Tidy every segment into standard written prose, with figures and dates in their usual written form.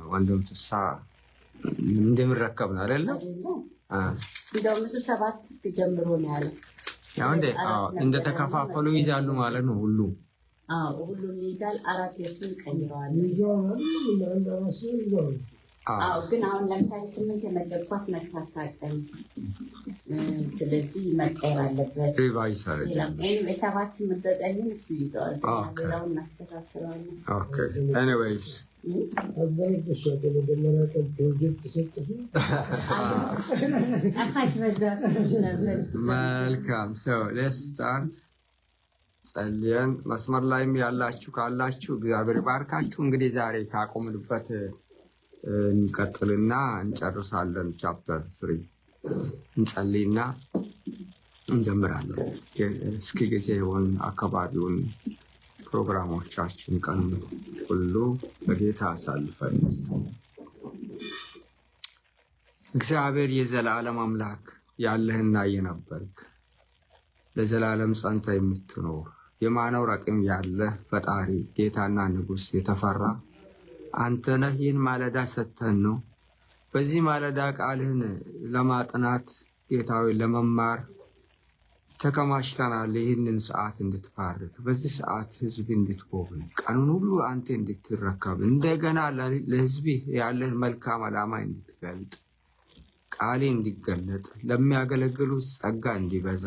ወንድም ትሳ እንደምረከብ ነው አይደለ? እንደውም ሰባት ጀምሮ ነው ያለው። ያው እንደተከፋፈሉ ይዛሉ ማለት ነው ሁሉ። ሁሉም ይዛል። አራት የሱን ቀይረዋል። ግን አሁን ለምሳሌ 8 የመደብኳት መታታቀም ስለዚህ መቀየር አለበት። ሪቫይስ አረጋለሁ። 7 8 9 እሱ ይዘዋል። ሌላውን እናስተካክለዋለን። ኦኬ ኤኒዌይስ መልካም ሰው ሌትስ ስታርት ጸልየን መስመር ላይም ያላችሁ ካላችሁ እግዚአብሔር ባርካችሁ። እንግዲህ ዛሬ ካቆምንበት እንቀጥልና እንጨርሳለን። ቻፕተር 3 እንጸልይና እንጀምራለን። እስኪ ጊዜውን አካባቢውን ፕሮግራሞቻችን ቀን ሁሉ በጌታ አሳልፈን እግዚአብሔር የዘላለም አምላክ ያለህና የነበርክ ለዘላለም ጸንተ የምትኖር የማኖር አቅም ያለህ ፈጣሪ ጌታና ንጉሥ የተፈራ አንተ ነህ። ይህን ማለዳ ሰጥተን ነው በዚህ ማለዳ ቃልህን ለማጥናት ጌታዊ ለመማር ተከማችተናል። ይህንን ሰዓት እንድትባርክ በዚህ ሰዓት ህዝብ እንድትጎበኝ ቀኑን ሁሉ አንተ እንድትረከብ እንደገና ለህዝብ ያለን መልካም ዓላማ እንድትገልጥ ቃሌ እንዲገለጥ ለሚያገለግሉት ጸጋ እንዲበዛ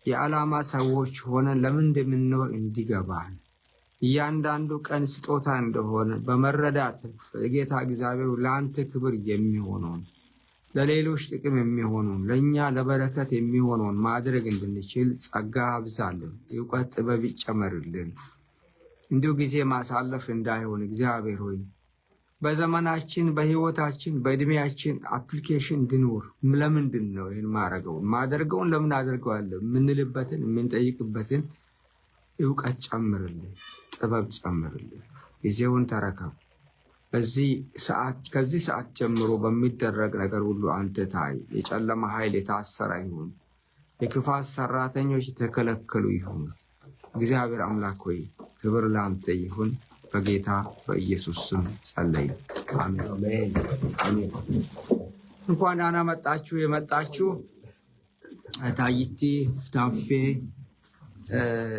የዓላማ ሰዎች ሆነን ለምን እንደምንኖር እንዲገባን እያንዳንዱ ቀን ስጦታ እንደሆነ በመረዳት ጌታ እግዚአብሔር ለአንተ ክብር የሚሆነውን ለሌሎች ጥቅም የሚሆነውን ለእኛ ለበረከት የሚሆነውን ማድረግ እንድንችል ጸጋ አብዛልን፣ እውቀት ጥበብ ይጨመርልን። እንዲሁ ጊዜ ማሳለፍ እንዳይሆን እግዚአብሔር ሆይ በዘመናችን በህይወታችን በእድሜያችን አፕሊኬሽን እንድኖር ለምንድን ነው ይህን ማደርገውን ለምን አደርገዋለሁ የምንልበትን የምንጠይቅበትን እውቀት ጨምርልን፣ ጥበብ ጨምርልን። ጊዜውን ተረከብ። ከዚህ ሰዓት ጀምሮ በሚደረግ ነገር ሁሉ አንተ ታይ። የጨለማ ኃይል የታሰረ ይሁን፣ የክፋት ሰራተኞች የተከለከሉ ይሁን። እግዚአብሔር አምላክ ሆይ ክብር ለአንተ ይሁን። በጌታ በኢየሱስ ስም ጸለይ፣ አሜን። እንኳን ደህና መጣችሁ። የመጣችሁ ታይቲ ፍታፌ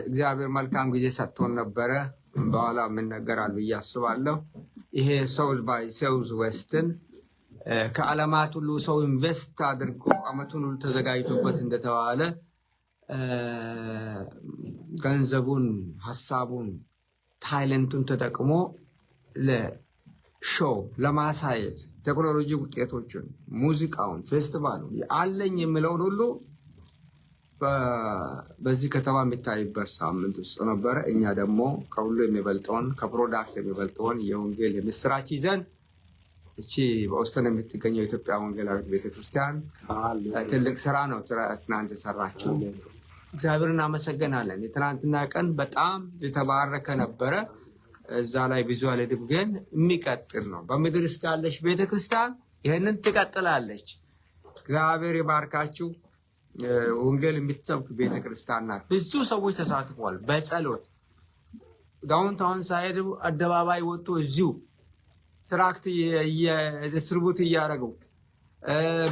እግዚአብሔር መልካም ጊዜ ሰጥቶን ነበረ። በኋላ ምን ነገራል ብዬ አስባለሁ። ይሄ ሳውዝ ባይ ሳውዝ ዌስትን ከዓለማት ሁሉ ሰው ኢንቨስት አድርጎ አመቱን ሁሉ ተዘጋጅቶበት እንደተባለ ገንዘቡን፣ ሀሳቡን፣ ታይለንቱን ተጠቅሞ ለሾው ለማሳየት ቴክኖሎጂ ውጤቶችን፣ ሙዚቃውን፣ ፌስቲቫሉን አለኝ የሚለውን ሁሉ በዚህ ከተማ የሚታይበት ሳምንት ውስጥ ነበረ። እኛ ደግሞ ከሁሉ የሚበልጠውን ከፕሮዳክት የሚበልጠውን የወንጌል የምስራች ይዘን እቺ በኦስተን የምትገኘው የኢትዮጵያ ወንጌላዊት ቤተክርስቲያን ትልቅ ስራ ነው ትናንት የሰራችው። እግዚአብሔር እናመሰግናለን። የትናንትና ቀን በጣም የተባረከ ነበረ። እዛ ላይ ብዙ አልሄድም፣ ግን የሚቀጥል ነው። በምድር ውስጥ ያለች ቤተክርስቲያን ይህንን ትቀጥላለች። እግዚአብሔር ይባርካችሁ። ወንጌል የምትሰብክ ቤተክርስቲያን ናት። ብዙ ሰዎች ተሳትፈዋል። በጸሎት ዳውንታውን ሳይሄዱ አደባባይ ወጥቶ እዚሁ ትራክት ዲስትሪቡት እያደረገው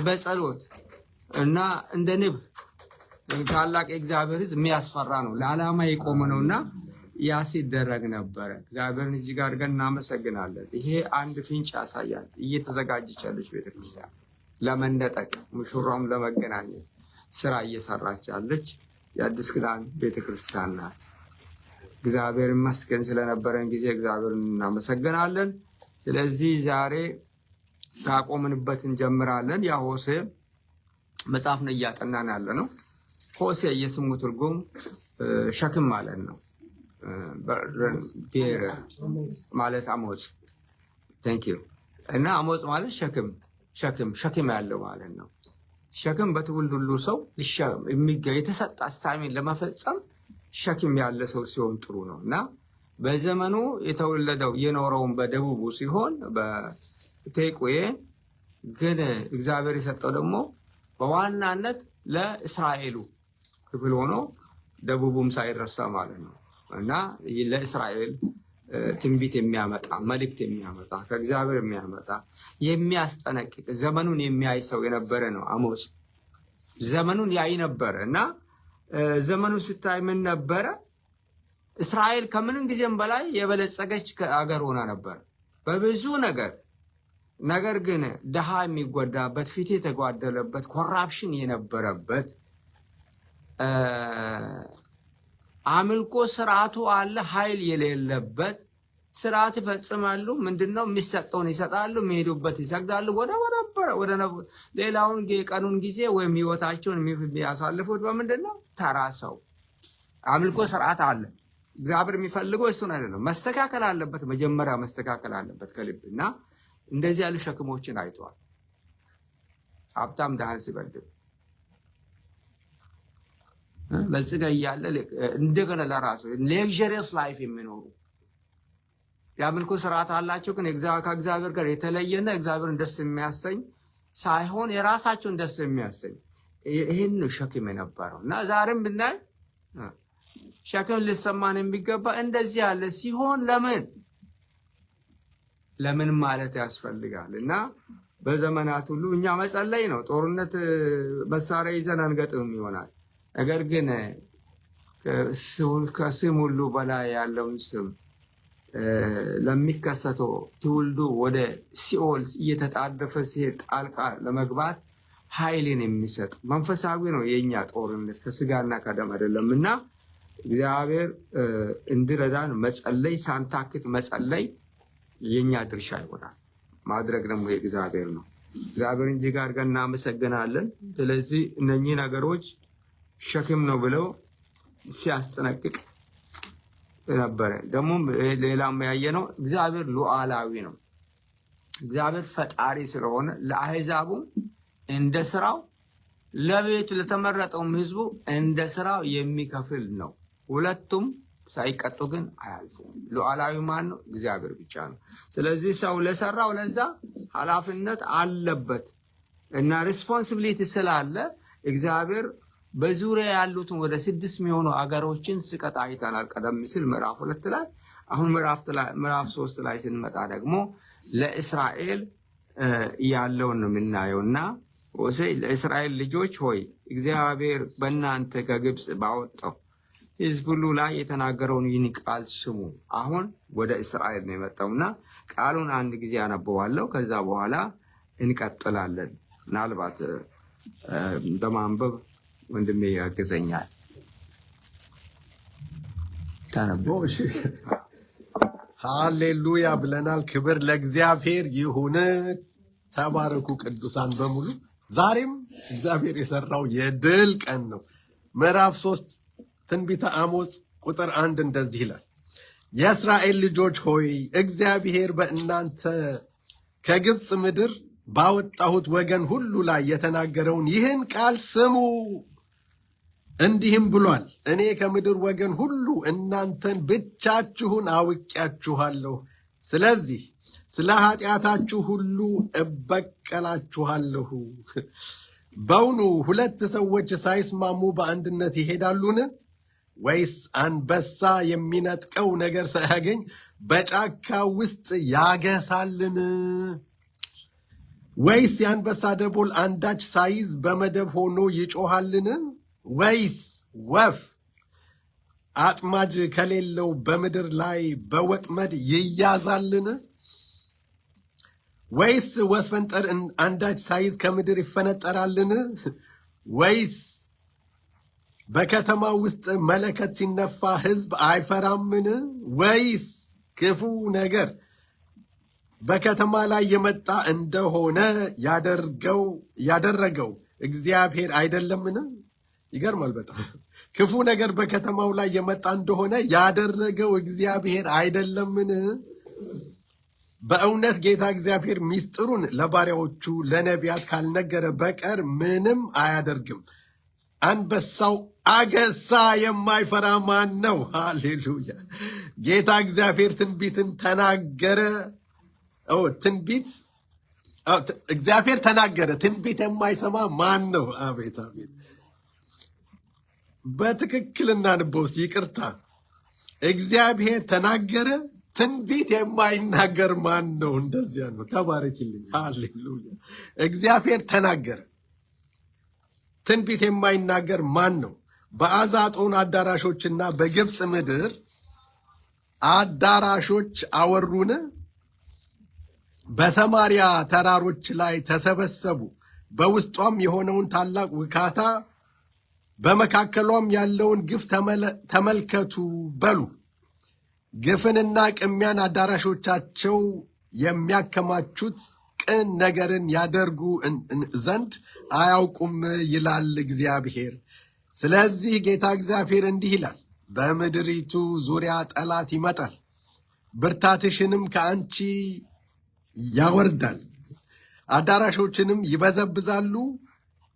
በጸሎት እና እንደ ንብ ታላቅ የእግዚአብሔር ሕዝብ የሚያስፈራ ነው። ለዓላማ የቆመ ነውና ያ ሲደረግ ነበረ። እግዚአብሔርን እጅግ አድርገን እናመሰግናለን። ይሄ አንድ ፍንጭ ያሳያል። እየተዘጋጀች ያለች ቤተክርስቲያን ለመነጠቅ ሙሽራውም ለመገናኘት ስራ እየሰራች ያለች የአዲስ ኪዳን ቤተክርስቲያን ናት። እግዚአብሔር ይመስገን ስለነበረን ጊዜ እግዚአብሔርን እናመሰግናለን። ስለዚህ ዛሬ ካቆምንበት እንጀምራለን። ያ ሆሴ መጽሐፍ ነው እያጠናን ያለ ነው። ሆሴ የስሙ ትርጉም ሸክም ማለት ነው። ቤር ማለት አሞጽ ቴንክ ዩ እና አሞጽ ማለት ሸክም ያለው ማለት ነው። ሸክም በትውልድ ሁሉ ሰው የተሰጠ አሳሚን ለመፈጸም ሸክም ያለ ሰው ሲሆን ጥሩ ነው እና በዘመኑ የተወለደው የኖረውን በደቡቡ ሲሆን በቴቁዬ ግን እግዚአብሔር የሰጠው ደግሞ በዋናነት ለእስራኤሉ ክፍል ሆኖ ደቡቡም ሳይረሳ ማለት ነው እና ለእስራኤል ትንቢት የሚያመጣ መልእክት የሚያመጣ ከእግዚአብሔር የሚያመጣ የሚያስጠነቅቅ ዘመኑን የሚያይ ሰው የነበረ ነው አሞጽ። ዘመኑን ያይ ነበረ እና ዘመኑ ስታይ ምን ነበረ? እስራኤል ከምንም ጊዜም በላይ የበለጸገች አገር ሆና ነበር በብዙ ነገር። ነገር ግን ድሃ የሚጎዳበት፣ ፊት የተጓደለበት፣ ኮራፕሽን የነበረበት፣ አምልኮ ስርዓቱ አለ ኃይል የሌለበት ስርዓት ይፈጽማሉ። ምንድነው? የሚሰጠውን ይሰጣሉ፣ የሚሄዱበት ይሰግዳሉ። ወደ ሌላውን የቀኑን ጊዜ ወይም ህይወታቸውን የሚያሳልፉት በምንድነው? ተራ ሰው። አምልኮ ስርዓት አለ። እግዚአብሔር የሚፈልገው እሱን አይደለም። መስተካከል አለበት። መጀመሪያ መስተካከል አለበት ከልብና እንደዚህ ያሉ ሸክሞችን አይተዋል። ሀብታም ድሃን ሲበድል በልጽጋ እያለ እንደገና ለራሱ ሌክዠሪየስ ላይፍ የሚኖሩ የአምልኮ ስርዓት አላቸው። ግን ከእግዚአብሔር ጋር የተለየና እግዚአብሔርን ደስ የሚያሰኝ ሳይሆን የራሳቸውን ደስ የሚያሰኝ ይህን ሸክም የነበረው እና ዛሬም ብናይ ሸክም ሊሰማን የሚገባ እንደዚህ ያለ ሲሆን ለምን ማለት ያስፈልጋል። እና በዘመናት ሁሉ እኛ መጸለይ ነው። ጦርነት መሳሪያ ይዘን አንገጥም ይሆናል። ነገር ግን ከስም ሁሉ በላይ ያለውን ስም ለሚከሰተው ትውልዱ ወደ ሲኦል እየተጣደፈ ሲሄድ ጣልቃ ለመግባት ኃይልን የሚሰጥ መንፈሳዊ ነው የኛ ጦርነት፣ ከስጋና ከደም አይደለም። እና እግዚአብሔር እንዲረዳን መጸለይ፣ ሳንታክት መጸለይ የኛ ድርሻ ይሆናል። ማድረግ ደግሞ የእግዚአብሔር ነው። እግዚአብሔርን እጅግ አድርገን እናመሰግናለን። ስለዚህ እነኚህ ነገሮች ሸክም ነው ብለው ሲያስጠነቅቅ ነበረ። ደግሞ ሌላም ያየነው እግዚአብሔር ሉዓላዊ ነው። እግዚአብሔር ፈጣሪ ስለሆነ ለአሕዛቡ እንደ ስራው፣ ለቤቱ ለተመረጠውም ህዝቡ እንደ ስራው የሚከፍል ነው። ሁለቱም ሳይቀጡ ግን አያልፉም። ሉዓላዊ ማን ነው? እግዚአብሔር ብቻ ነው። ስለዚህ ሰው ለሰራው ለዛ ኃላፊነት አለበት እና ሪስፖንሲቢሊቲ ስላለ እግዚአብሔር በዙሪያ ያሉትን ወደ 6 የሚሆኑ አገሮችን ስቀጣ አይተናል ቀደም ሲል ምዕራፍ 2 ላይ። አሁን ምዕራፍ 3 ላይ ስንመጣ ደግሞ ለእስራኤል ያለውን ነው የምናየውና ለእስራኤል ልጆች ሆይ እግዚአብሔር በእናንተ ከግብፅ ባወጣው ህዝብ ሁሉ ላይ የተናገረውን ይህን ቃል ስሙ። አሁን ወደ እስራኤል ነው የመጣውና ቃሉን አንድ ጊዜ አነበዋለሁ። ከዛ በኋላ እንቀጥላለን። ምናልባት በማንበብ ወንድሜ ያግዘኛል። ታነበው። እሺ፣ ሃሌሉያ ብለናል። ክብር ለእግዚአብሔር ይሁን። ተባረኩ ቅዱሳን በሙሉ። ዛሬም እግዚአብሔር የሰራው የድል ቀን ነው። ምዕራፍ 3 ትንቢተ አሞጽ ቁጥር 1 እንደዚህ ይላል፣ የእስራኤል ልጆች ሆይ እግዚአብሔር በእናንተ ከግብፅ ምድር ባወጣሁት ወገን ሁሉ ላይ የተናገረውን ይህን ቃል ስሙ። እንዲህም ብሏል፣ እኔ ከምድር ወገን ሁሉ እናንተን ብቻችሁን አውቄያችኋለሁ። ስለዚህ ስለ ኃጢአታችሁ ሁሉ እበቀላችኋለሁ። በውኑ 2 ሰዎች ሳይስማሙ በአንድነት ይሄዳሉን? ወይስ አንበሳ የሚነጥቀው ነገር ሳያገኝ በጫካ ውስጥ ያገሳልን? ወይስ የአንበሳ ደቦል አንዳች ሳይዝ በመደብ ሆኖ ይጮሃልን? ወይስ ወፍ አጥማጅ ከሌለው በምድር ላይ በወጥመድ ይያዛልን? ወይስ ወስፈንጠር አንዳች ሳይዝ ከምድር ይፈነጠራልን? ወይስ በከተማ ውስጥ መለከት ሲነፋ ሕዝብ አይፈራምን? ወይስ ክፉ ነገር በከተማ ላይ የመጣ እንደሆነ ያደረገው እግዚአብሔር አይደለምን? ይገርማል በጣም። ክፉ ነገር በከተማው ላይ የመጣ እንደሆነ ያደረገው እግዚአብሔር አይደለምን? በእውነት ጌታ እግዚአብሔር ሚስጥሩን ለባሪያዎቹ ለነቢያት ካልነገረ በቀር ምንም አያደርግም። አንበሳው አገሳ የማይፈራ ማን ነው? ሃሌሉያ! ጌታ እግዚአብሔር ትንቢትን ተናገረ። እግዚአብሔር ተናገረ። ትንቢት የማይሰማ ማን ነው? አቤት አቤት! በትክክል እናንበው እስቲ። ይቅርታ፣ እግዚአብሔር ተናገረ፣ ትንቢት የማይናገር ማን ነው? እንደዚያ ነው። ተባረኪልኝ። ሃሌሉያ። እግዚአብሔር ተናገረ። ትንቢት የማይናገር ማን ነው? በአዛጦን አዳራሾችና በግብፅ ምድር አዳራሾች አወሩን? በሰማሪያ ተራሮች ላይ ተሰበሰቡ። በውስጧም የሆነውን ታላቅ ውካታ በመካከሏም ያለውን ግፍ ተመልከቱ በሉ። ግፍንና ቅሚያን አዳራሾቻቸው የሚያከማቹት ቅን ነገርን ያደርጉ ዘንድ አያውቁም ይላል እግዚአብሔር። ስለዚህ ጌታ እግዚአብሔር እንዲህ ይላል፣ በምድሪቱ ዙሪያ ጠላት ይመጣል፣ ብርታትሽንም ከአንቺ ያወርዳል፣ አዳራሾችንም ይበዘብዛሉ።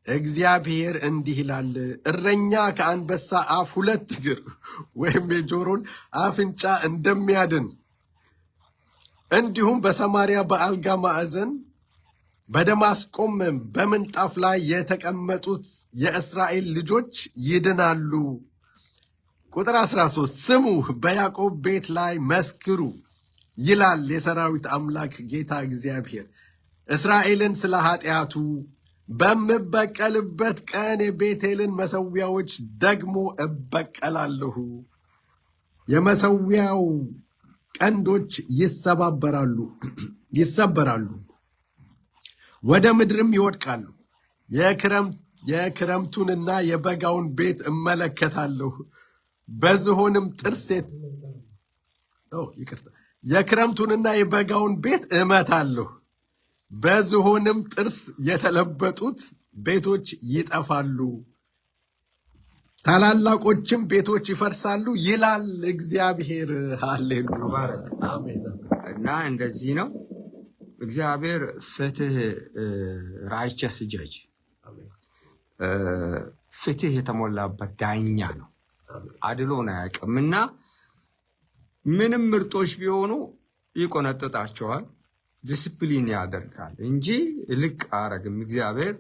እግዚአብሔር እንዲህ ይላል፣ እረኛ ከአንበሳ አፍ 2 እግር ወይም የጆሮን አፍንጫ እንደሚያድን እንዲሁም በሰማርያ በአልጋ ማዕዘን በደማስቆም በምንጣፍ ላይ የተቀመጡት የእስራኤል ልጆች ይድናሉ። ቁጥር 13 ስሙ፣ በያዕቆብ ቤት ላይ መስክሩ ይላል የሰራዊት አምላክ ጌታ እግዚአብሔር። እስራኤልን ስለ ኃጢአቱ በምበቀልበት ቀን የቤቴልን መሠዊያዎች ደግሞ እበቀላለሁ። የመሠዊያው ቀንዶች ይሰበራሉ፣ ወደ ምድርም ይወድቃሉ። የክረምቱንና የበጋውን ቤት እመለከታለሁ፣ በዝሆንም ጥርስ የክረምቱንና የበጋውን ቤት እመታለሁ፣ በዝሆንም ጥርስ የተለበጡት ቤቶች ይጠፋሉ፣ ታላላቆችም ቤቶች ይፈርሳሉ ይላል እግዚአብሔር። ሃሌሉያ አሜን። እና እንደዚህ ነው እግዚአብሔር ፍትህ ራይቸስ ጀጅ ፍትህ የተሞላበት ዳኛ ነው። አድሎን አያውቅም። እና ምንም ምርጦች ቢሆኑ ይቆነጥጣቸዋል፣ ዲስፕሊን ያደርጋል እንጂ ልቅ አረግም። እግዚአብሔር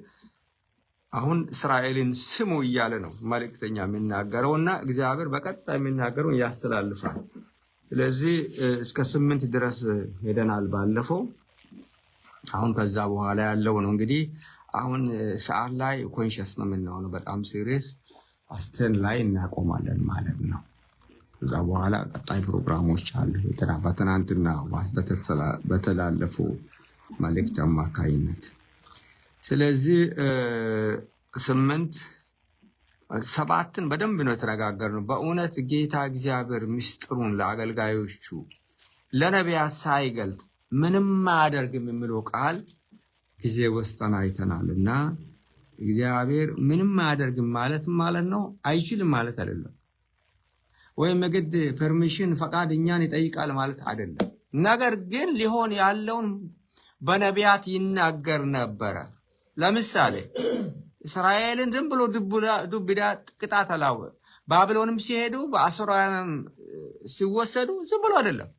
አሁን እስራኤልን ስሙ እያለ ነው መልእክተኛ የሚናገረው እና እግዚአብሔር በቀጥታ የሚናገረውን ያስተላልፋል። ስለዚህ እስከ 8 ድረስ ሄደናል ባለፈው። አሁን ከዛ በኋላ ያለው ነው እንግዲህ አሁን ሰዓት ላይ ኮንሽስ ነው የምንሆነው። በጣም ሲሪየስ 10 ላይ እናቆማለን ማለት ነው። ከዛ በኋላ ቀጣይ ፕሮግራሞች አሉ በትናንትና በተላለፉ መልእክት አማካይነት። ስለዚህ 8 7ን በደንብ ነው የተነጋገርነው። በእውነት ጌታ እግዚአብሔር ምስጢሩን ለአገልጋዮቹ ለነቢያት ሳይገልጥ ምንም አያደርግም የሚለው ቃል ጊዜ ወስጠን አይተናል። እና እግዚአብሔር ምንም አያደርግም ማለት ነው አይችልም ማለት አይደለም። ወይም የግድ ፐርሚሽን ፈቃድ እኛን ይጠይቃል ማለት አይደለም። ነገር ግን ሊሆን ያለውን በነቢያት ይናገር ነበረ። ለምሳሌ እስራኤልን ዝም ብሎ ዱብዳ ቅጣት አላወ ባቢሎንም ሲሄዱ በአሦራውያንም ሲወሰዱ ዝም ብሎ አይደለም።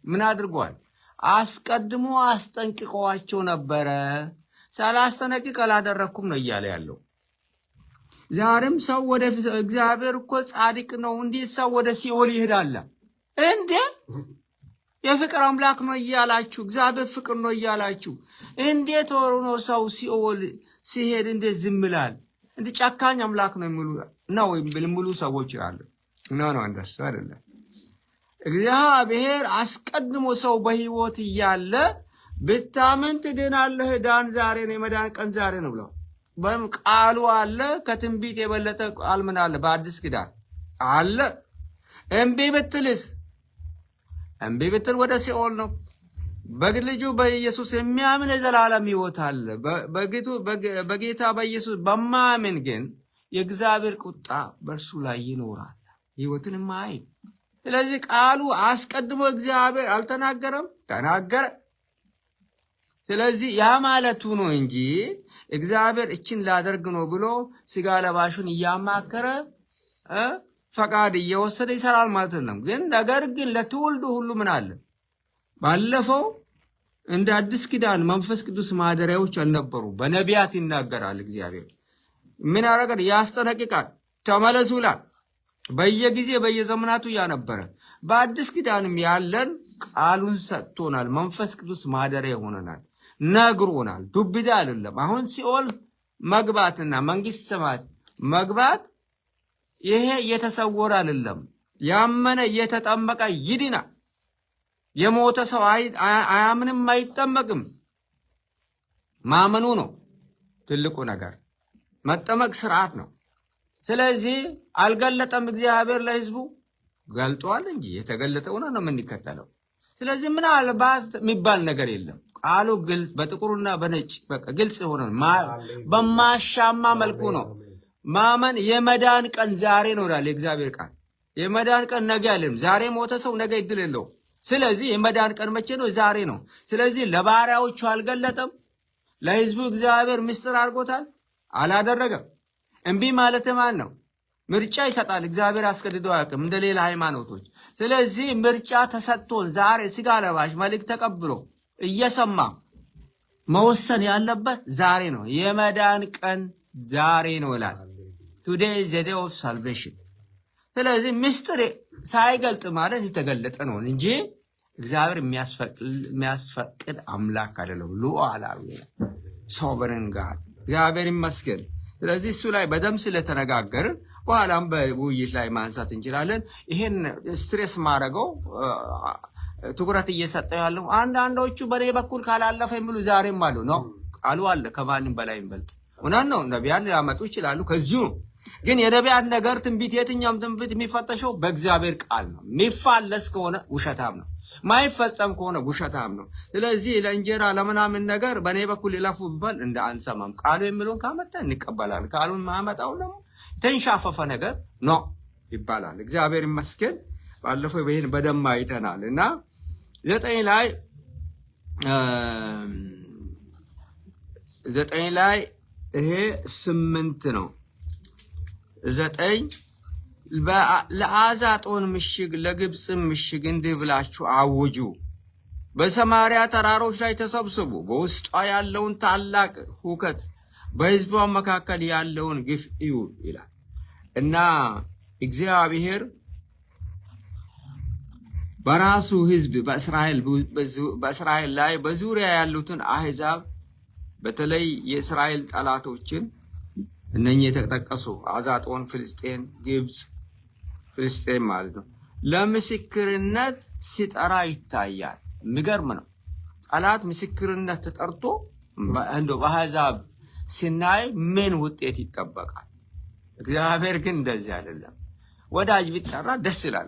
ምን አድርጓል? አስቀድሞ አስጠንቅቀዋቸው ነበረ። ሳላስጠነቅቅ አላደረኩም ነው እያለ ያለው። ዛሬም ሰው ወደፊት እግዚአብሔር እኮ ጻድቅ ነው፣ እንዴት ሰው ወደ ሲኦል ይሄዳል እንዴ? የፍቅር አምላክ ነው እያላችሁ እግዚአብሔር ፍቅር ነው እያላችሁ እንዴት ሆኖ ሰው ሲኦል ሲሄድ እንዴት ዝም ይላል? እንደ ጨካኝ አምላክ ነው የሚሉ ሰዎች አሉ። ነው እንደሱ አይደለም። እግዚአብሔር አስቀድሞ ሰው በህይወት እያለ ብታምን ትድናለህ፣ ዳን ዛሬ ነው፣ የመዳን ቀን ዛሬ ነው ብለው ቃሉ አለ። ከትንቢት የበለጠ ቃል ምን አለ? በአዲስ ኪዳን አለ። እምቢ ብትል ወደ ሲኦል ነው። በልጁ በኢየሱስ የሚያምን የዘላለም ህይወት አለ። በጌታ በኢየሱስ በማያምን ግን የእግዚአብሔር ቁጣ በእርሱ ላይ ይኖራል፣ ህይወትንም አይ። ስለዚህ ቃሉ አስቀድሞ እግዚአብሔር አልተናገረም? ተናገረ። ስለዚህ ያ ማለቱ ነው እንጂ እግዚአብሔር እችን ላደርግ ነው ብሎ ስጋ ለባሹን እያማከረ ፈቃድ እየወሰደ ይሰራል ማለት ነው። ግን ነገር ግን ለትውልዱ ሁሉ ምን አለ? ባለፈው እንደ አዲስ ኪዳን መንፈስ ቅዱስ ማደሪያዎች አልነበሩ። በነቢያት ይናገራል እግዚአብሔር። ምን ያደርጋል? ያስጠነቅቃል፣ ተመለሱ ይላል። በየጊዜ በየዘመናቱ ያነበረ። በአዲስ ኪዳንም ያለን ቃሉን ሰጥቶናል። መንፈስ ቅዱስ ማደሪያ ሆነናል፣ ነግሮናል። ዱብዳ አይደለም። አሁን ሲኦል መግባትና መንግስት ሰማያት መግባት ይሄ የተሰወረ አይደለም። ያመነ እየተጠመቀ ይድናል። የሞተ ሰው አያምንም፣ አይጠመቅም። ማመኑ ነው ትልቁ ነገር። መጠመቅ ስርዓት ነው። ስለዚህ አልገለጠም እግዚአብሔር ለህዝቡ፣ ገልጧል እንጂ የተገለጠው ነው የምንከተለው። ስለዚህ ምናልባት የሚባል ነገር የለም። ቃሉ በጥቁርና በነጭ በቃ ግልጽ ሆነ፣ በማሻማ መልኩ ነው። ማመን የመዳን ቀን ዛሬ ነው ይላል የእግዚአብሔር ቃል። የመዳን ቀን ነገ አይደለም። ዛሬ ሞተ ሰው ነገ እድል የለውም። ስለዚህ የመዳን ቀን መቼ ነው? ዛሬ ነው። ስለዚህ ለባሪያዎቹ አልገለጠም። ለህዝቡ እግዚአብሔር ምስጢር አድርጎታል? አላደረገም። እምቢ ማለት ማን ነው? ምርጫ ይሰጣል እግዚአብሔር፣ አስገድዶ አያውቅም እንደ ሌላ ሃይማኖቶች። ስለዚህ ምርጫ ተሰጥቶን ዛሬ ስጋ ለባሽ መልእክት ተቀብሎ እየሰማ መወሰን ያለበት ዛሬ ነው። የመዳን ቀን ዛሬ ነው ይላል። ቱዴይ ኢዝ ዘ ዴይ ኦፍ ሳልቬሽን። ስለዚህ ምስጢር ሳይገልጥ ማለት የተገለጠ ነው እንጂ እግዚአብሔር የሚያስፈቅድ አምላክ አይደለም። ሉዓላዊ ሶቨረን ጋር እግዚአብሔር ይመስገን። ስለዚህ እሱ ላይ በደንብ ስለተነጋገርን በኋላም በውይይት ላይ ማንሳት እንችላለን። ይሄን ስትሬስ ማድረገው ትኩረት እየሰጠው ያለው አንዳንዶቹ በኔ በኩል ካላለፈ የሚሉ ዛሬም አሉ ነው። ቃሉ አለ ከማንም በላይ ይበልጥ። እውነት ነው። ነቢያን ሊያመጡ ይችላሉ ከዚሁ። ግን የነቢያን ነገር ትንቢት፣ የትኛውም ትንቢት የሚፈተሸው በእግዚአብሔር ቃል ነው። የሚፋለስ ከሆነ ውሸታም ነው፣ ማይፈጸም ከሆነ ውሸታም ነው። ስለዚህ ለእንጀራ ለምናምን ነገር በኔ በኩል ይለፉ ቢባል እንደ አንሰማም። ቃሉ የሚለውን ካመጣ እንቀበላለን። ቃሉን ማመጣው ደግሞ የተንሻፈፈ ነገር ነው ይባላል። እግዚአብሔር ይመስገን። ባለፈው ይሄን በደንብ አይተናል እና 9 ላይ ይሄ 8 ነው። 9 ለአዛጦን ምሽግ ለግብፅም ምሽግ እንዲህ ብላችሁ አውጁ፣ በሰማርያ ተራሮች ላይ ተሰብስቡ፣ በውስጧ ያለውን ታላቅ ሁከት፣ በሕዝቧ መካከል ያለውን ግፍ እዩ ይላል እና እግዚአብሔር በራሱ ሕዝብ በእስራኤል ላይ በዙሪያ ያሉትን አሕዛብ በተለይ የእስራኤል ጠላቶችን እነኚህ የተጠቀሱ አዛጦን፣ ፍልስጤን፣ ግብፅ፣ ፍልስጤን ማለት ነው ለምስክርነት ሲጠራ ይታያል። የሚገርም ነው። ጠላት ምስክርነት ተጠርቶ እንደው በአሕዛብ ሲናይ ምን ውጤት ይጠበቃል? እግዚአብሔር ግን እንደዚህ አይደለም። ወዳጅ ቢጠራ ደስ ይላል።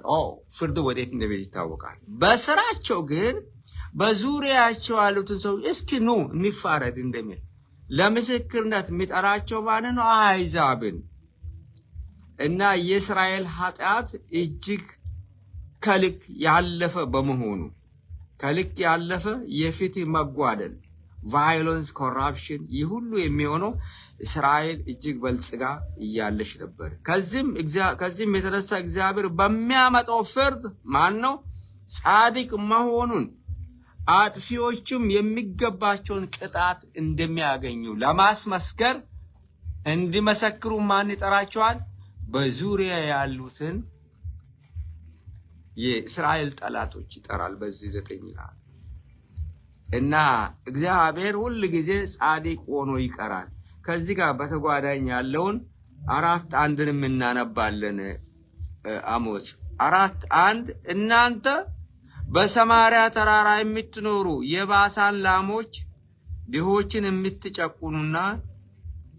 ፍርድ ወዴት እንደሚሄድ ይታወቃል። በስራቸው ግን በዙሪያቸው ያሉትን ሰው እስኪ ኑ እንፋረድ እንደሚል ለምስክርነት የሚጠራቸው ማለት ነው አሕዛብን። እና የእስራኤል ኃጢአት እጅግ ከልክ ያለፈ በመሆኑ ከልክ ያለፈ የፍትህ መጓደል፣ ቫዮለንስ፣ ኮራፕሽን፣ ይህ ሁሉ የሚሆነው እስራኤል እጅግ በልጽጋ እያለች ነበር። ከዚህም የተነሳ እግዚአብሔር በሚያመጣው ፍርድ ማን ነው ጻድቅ መሆኑን አጥፊዎቹም የሚገባቸውን ቅጣት እንደሚያገኙ ለማስመስከር እንዲመሰክሩ ማን ይጠራቸዋል? በዙሪያ ያሉትን የእስራኤል ጠላቶች ይጠራል። በዚህ 9 ይላል እና እግዚአብሔር ሁል ጊዜ ጻድቅ ሆኖ ይቀራል። ከዚህ ጋር በተጓዳኝ ያለውን 4:1 እናነባለን። አሞጽ 4:1 እናንተ በሰማርያ ተራራ የምትኖሩ የባሳን ላሞች ድሆችን የምትጨቁኑና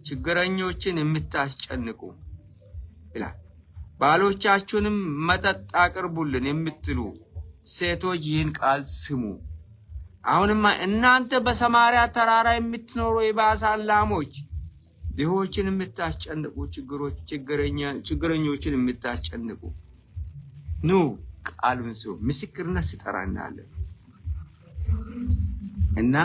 ችግረኞችን የምታስጨንቁ ይላል። ባሎቻችሁንም መጠጥ አቅርቡልን የምትሉ ሴቶች ይህን ቃል ስሙ። አሁንማ እናንተ በሰማርያ ተራራ የምትኖሩ የባሳን ላሞች ድሆችን የምታስጨንቁ፣ ችግረኞችን የምታስጨንቁ ኑ ቃሉን ስሙ። ምስክርነት ሲጠራ እናያለን እና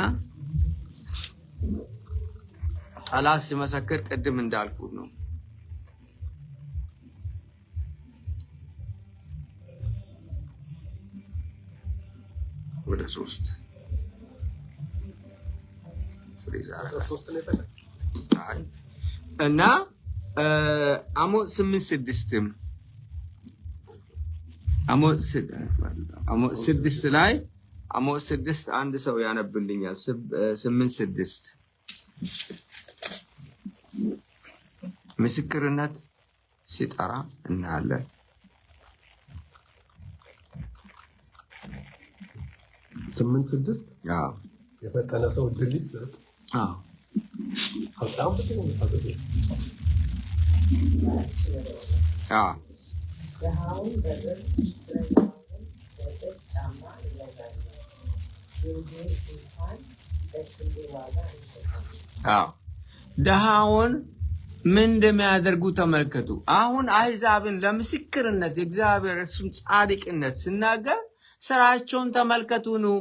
ጠላት ሲመሰክር ቅድም እንዳልኩት ነው። ወደ 3 እና አሞጽ 8:6 አሞጽ 6 ላይ አሞጽ 6 አንድ ሰው ያነብልኛል። 8:6 ምስክርነት ሲጠራ እናያለን። 8:6 አዎ የፈጠነ ሰው እድል ይስጥ። አዎ በጣም ብዙ ነው የምታደርገው። አዎ ድሃውን በብር ረዳውን በጥጥ ጫማ ይገዛሉ፣ የወይን እንኳን በስንዴ ዋጋ ይገዛሉ። አዎ ድሃውን ምን እንደሚያደርጉ ተመልከቱ። አሁን አሕዛብን ለምስክርነት እግዚአብሔር እሱን ጻድቅነት ሲናገር ስራቸውን ተመልከቱ ነው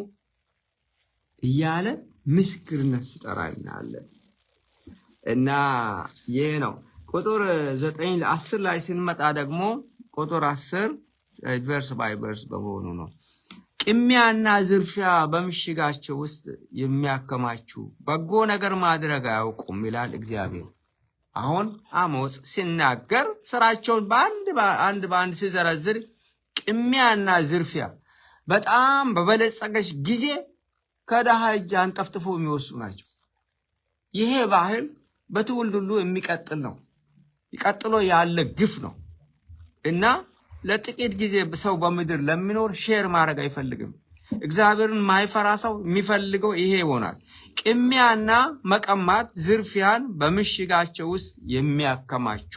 እያለ ምስክርነት ሲጠራ እናያለን። እና ይሄ ነው ቁጥር 9-10 ላይ ስንመጣ ደግሞ ቁጥር 10 ቨርስ ባይ ቨርስ በመሆኑ ነው። ቅሚያና ዝርፊያ በምሽጋቸው ውስጥ የሚያከማቹ በጎ ነገር ማድረግ አያውቁም ይላል እግዚአብሔር። አሁን አሞጽ ሲናገር ስራቸውን በአንድ ሲዘረዝር ቅሚያና ዝርፊያ በጣም በበለጸገች ጊዜ ከድሃ እጅ አንጠፍጥፎ የሚወስዱ ናቸው። ይሄ ባህል በትውልድ ሁሉ የሚቀጥል ነው፣ ይቀጥሎ ያለ ግፍ ነው እና ለጥቂት ጊዜ ሰው በምድር ለሚኖር ሼር ማድረግ አይፈልግም። እግዚአብሔርን ማይፈራ ሰው የሚፈልገው ይሄ ይሆናል። ቅሚያና መቀማት፣ ዝርፊያን በምሽጋቸው ውስጥ የሚያከማቹ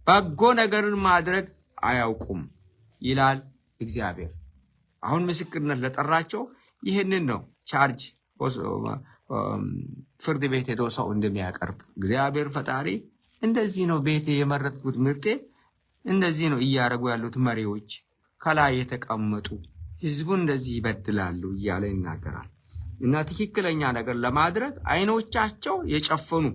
በጎ ነገርን ማድረግ አያውቁም ይላል እግዚአብሔር። አሁን ምስክርነት ለጠራቸው ይህንን ነው ቻርጅ ፍርድ ቤት ሄዶ ሰው እንደሚያቀርብ እግዚአብሔር ፈጣሪ እንደዚህ ነው ቤቴ የመረጥኩት ምርጤ እንደዚህ ነው እያደረጉ ያሉት መሪዎች ከላይ የተቀመጡ ህዝቡን እንደዚህ ይበድላሉ እያለ ይናገራል። እና ትክክለኛ ነገር ለማድረግ አይኖቻቸው የጨፈኑ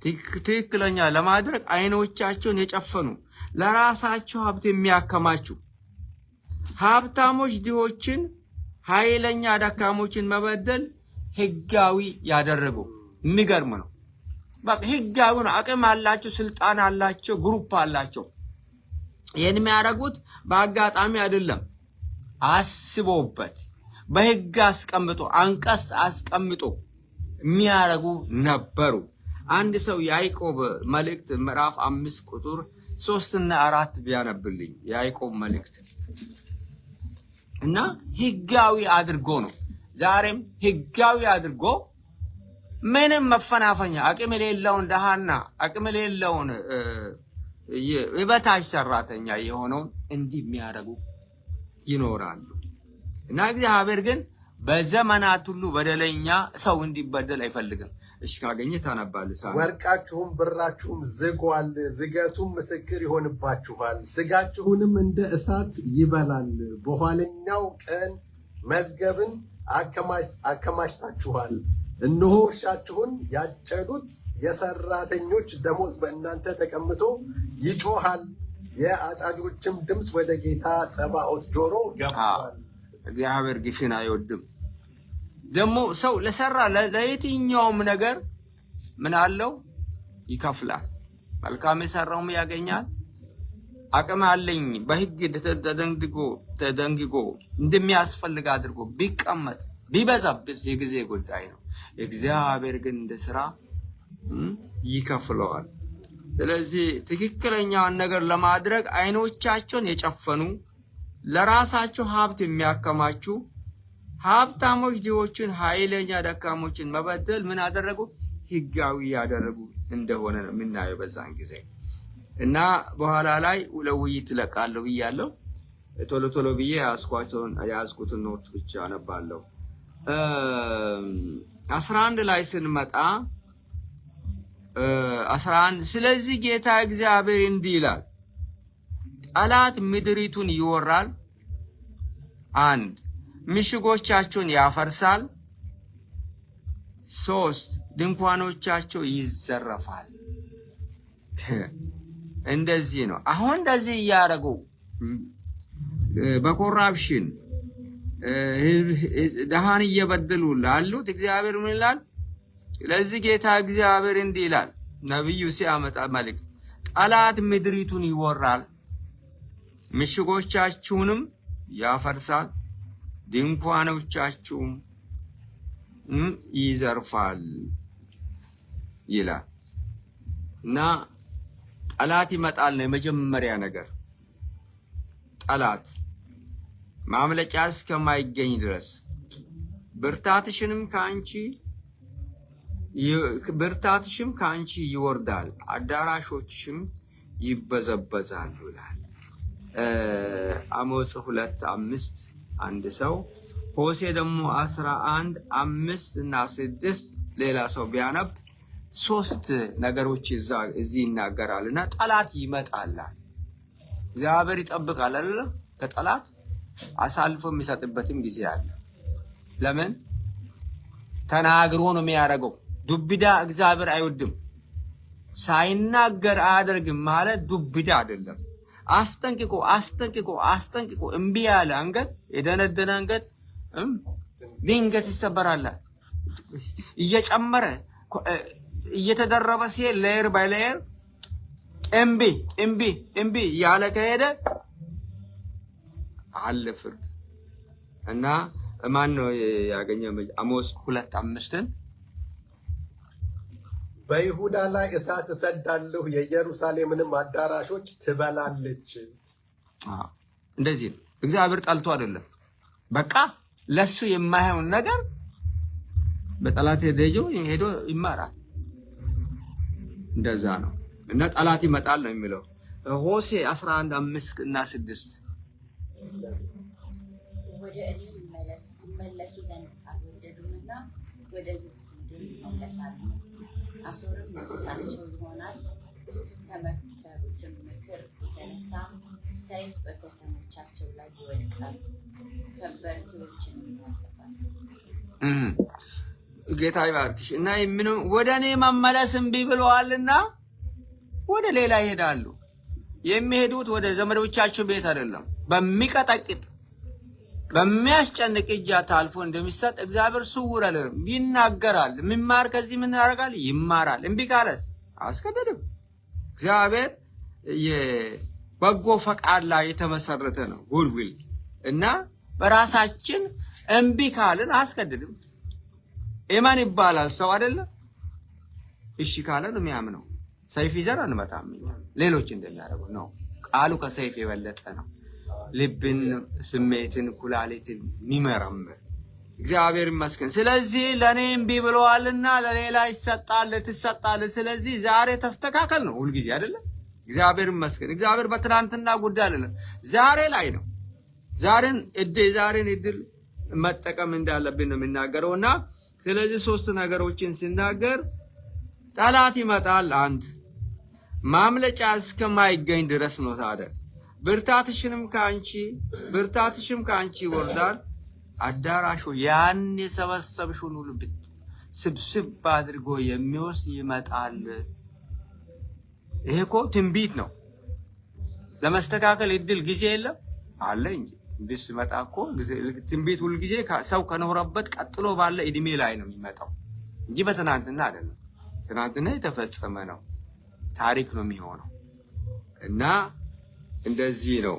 ትክክለኛ ለማድረግ አይኖቻቸውን የጨፈኑ ለራሳቸው ሀብት የሚያከማቹ ሀብታሞች ድሆችን፣ ኃይለኛ ደካሞችን መበደል ህጋዊ ያደረጉ የሚገርም ነው። በቃ ህጋዊ ነው። አቅም አላቸው፣ ስልጣን አላቸው፣ ግሩፕ አላቸው። ይህን የሚያደርጉት በአጋጣሚ አይደለም፣ አስቦበት በህግ አስቀምጦ አንቀጽ አስቀምጦ የሚያደርጉ ነበሩ። አንድ ሰው ያዕቆብ መልእክት ምዕራፍ 5 ቁጥር 3 እና 4 ቢያነብልኝ ያዕቆብ መልእክት እና ህጋዊ አድርጎ ነው። ዛሬም ህጋዊ አድርጎ ምንም መፈናፈኛ አቅም የሌለውን ደሃና አቅም የሌለውን የበታች ሰራተኛ የሆነውን እንዲህ የሚያደርጉ ይኖራሉ። እና እግዚአብሔር ግን በዘመናት ሁሉ በደለኛ ሰው እንዲበደል አይፈልግም። እሺ ካገኘ ታነባለህ። ወርቃችሁም ብራችሁም ዝጓል፣ ዝገቱም ምስክር ይሆንባችኋል፣ ስጋችሁንም እንደ እሳት ይበላል። በኋለኛው ቀን መዝገብን አከማችታችኋል። እነሆ እርሻችሁን ያጨዱት የሰራተኞች ደሞዝ በእናንተ ተቀምጦ ይጮሃል፣ የአጫጆችም ድምፅ ወደ ጌታ ጸባኦት ጆሮ ገብቷል። እግዚአብሔር ግፍን አይወድም። ደግሞ ሰው ለሰራ ለየትኛውም ነገር ምን አለው? ይከፍላል። መልካም የሰራውም ያገኛል። አቅም አለኝ በህግ ተደንግጎ እንደሚያስፈልግ አድርጎ ቢቀመጥ ቢበዛብስ የጊዜ ጉዳይ ነው። እግዚአብሔር ግን እንደ ስራ ይከፍለዋል። ስለዚህ ትክክለኛውን ነገር ለማድረግ አይኖቻቸውን የጨፈኑ ለራሳቸው ሀብት የሚያከማቹ ሀብታሞች ድሆችን፣ ኃይለኛ ደካሞችን መበደል ምን አደረጉ? ህጋዊ ያደረጉ እንደሆነ ነው የምናየው በዛን ጊዜ። እና በኋላ ላይ ለውይይት እለቃለሁ ብያለሁ። ቶሎ ቶሎ ብዬ ያዝኩትን ኖት ብቻ አነባለሁ። 11 ላይ ስንመጣ 11 ስለዚህ ጌታ እግዚአብሔር እንዲህ ይላል፣ ጠላት ምድሪቱን ይወራል፣ 1 ምሽጎቻቸውን ያፈርሳል፣ 3 ድንኳኖቻቸው ይዘረፋል። እንደዚህ ነው። አሁን እንደዚህ እያደረጉ በኮራፕሽን ደሃን እየበደሉ ላሉት እግዚአብሔር ምን ይላል? ስለዚህ ጌታ እግዚአብሔር እንዲህ ይላል፣ ነብዩ ሲያመጣ መልእክት ጠላት ምድሪቱን ይወራል። ምሽጎቻችሁንም ያፈርሳል፣ ድንኳኖቻችሁም ይዘርፋል ይላል። እና ጠላት ይመጣል ነው የመጀመሪያ ነገር። ጠላት ማምለጫ እስከማይገኝ ድረስ ብርታትሽም ከአንቺ ይወርዳል፣ አዳራሾችሽም ይበዘበዛሉ ይላል። አሞጽ 2:5 አንድ ሰው፣ ሆሴ ደግሞ 11:5 እና 6 ሌላ ሰው ቢያነብ 3 ነገሮች እዚህ ይናገራል። እና ጠላት ይመጣል፣ እግዚአብሔር ይጠብቃል አይደል? ከጠላት አሳልፎ የሚሰጥበትም ጊዜ አለ። ለምን? ተናግሮ ነው የሚያደርገው። ዱብዳ እግዚአብሔር አይወድም። ሳይናገር አያደርግም ማለት ዱብዳ አይደለም። አስጠንቅቆ እምቢ ያለ አንገት፣ የደነደነ አንገት ድንገት ይሰበራል። እየተደረበ ሲሄድ ሌየር ባይ ሌየር እምቢ ያለ ከሄደ አለ ፍርድ። እና ማን ነው ያገኘው? አሞጽ 2:5 በይሁዳ ላይ እሳት እሰዳለሁ፣ የኢየሩሳሌምንም አዳራሾች ትበላለች። እንደዚህ ነው። እግዚአብሔር ጠልቶ አይደለም። በቃ ለሱ የማይሆን ነገር በጠላት ሄዶ ይማራል። እንደዛ ነው። እና ጠላት ይመጣል ነው የሚለው ሆሴ 11:5 እና 6 ወደ እኔ ይመለሱ ዘንድ አልወደዱምና ወደ ግብጽ ምድር ይመለሳሉ። አሦርም ንጉሣቸው ይሆናል። ከመከሩትም ምክር የተነሳ ሰይፍ በከተሞቻቸው ላይ ይወድቃል፣ ከበርቴዎችንም ያጠፋል። ጌታ ይባርክሽ። እና ወደ እኔ መመለስ እምቢ ብለዋልና ወደ ሌላ ይሄዳሉ። የሚሄዱት ወደ ዘመዶቻቸው ቤት አይደለም። በሚቀጠቅጥ በሚያስጨንቅ እጅ ታልፎ እንደሚሰጥ እግዚአብሔር ስውር አይደለም፣ ይናገራል። የሚማር ከዚህ ምን ያደርጋል? ይማራል። እምቢ ካለስ አያስገድድም። እግዚአብሔር የበጎ ፈቃድ ላይ የተመሰረተ ነው፣ ጉድዊል። እና በራሳችን እምቢ ካልን አያስገድድም። ኤማን ይባላል ሰው አይደለም። እሺ ካለ ነው የሚያምነው። ሰይፍ ይዘን አንመጣም። ሌሎች እንደሚያደርጉ ነው። ቃሉ ከሰይፍ የበለጠ ነው። ልብን፣ ስሜትን፣ ኩላሊትን የሚመረምር እግዚአብሔር ይመስገን። ስለዚህ ለኔ እምቢ ብለዋልና ለሌላ ይሰጣል፣ ትሰጣል። ስለዚህ ዛሬ ተስተካከል ነው ሁልጊዜ አይደለም። እግዚአብሔር ይመስገን። እግዚአብሔር በትናንትና ጉዳይ አይደለም፣ ዛሬ ላይ ነው። ዛሬን እድል መጠቀም እንዳለብን ነው የሚናገረውና ስለዚህ 3 ነገሮችን ሲናገር ጠላት ይመጣል። 1 ማምለጫ እስከማይገኝ ድረስ ነው። ታዲያ ብርታትሽም ከአንቺ ይወርዳል፣ አዳራሹ ያን የሰበሰብሽውን ሁሉ ስብስብ አድርጎ የሚወስድ ይመጣል። ይሄ እኮ ትንቢት ነው። ለመስተካከል እድል ጊዜ የለም አለ እንጂ ትንቢት ሲመጣ እኮ ትንቢት ሁል ጊዜ ሰው ከኖረበት ቀጥሎ ባለ እድሜ ላይ ነው የሚመጣው እንጂ በትናንትና አይደለም። ትናንትና የተፈጸመ ነው፣ ታሪክ ነው የሚሆነው። እና እንደዚህ ነው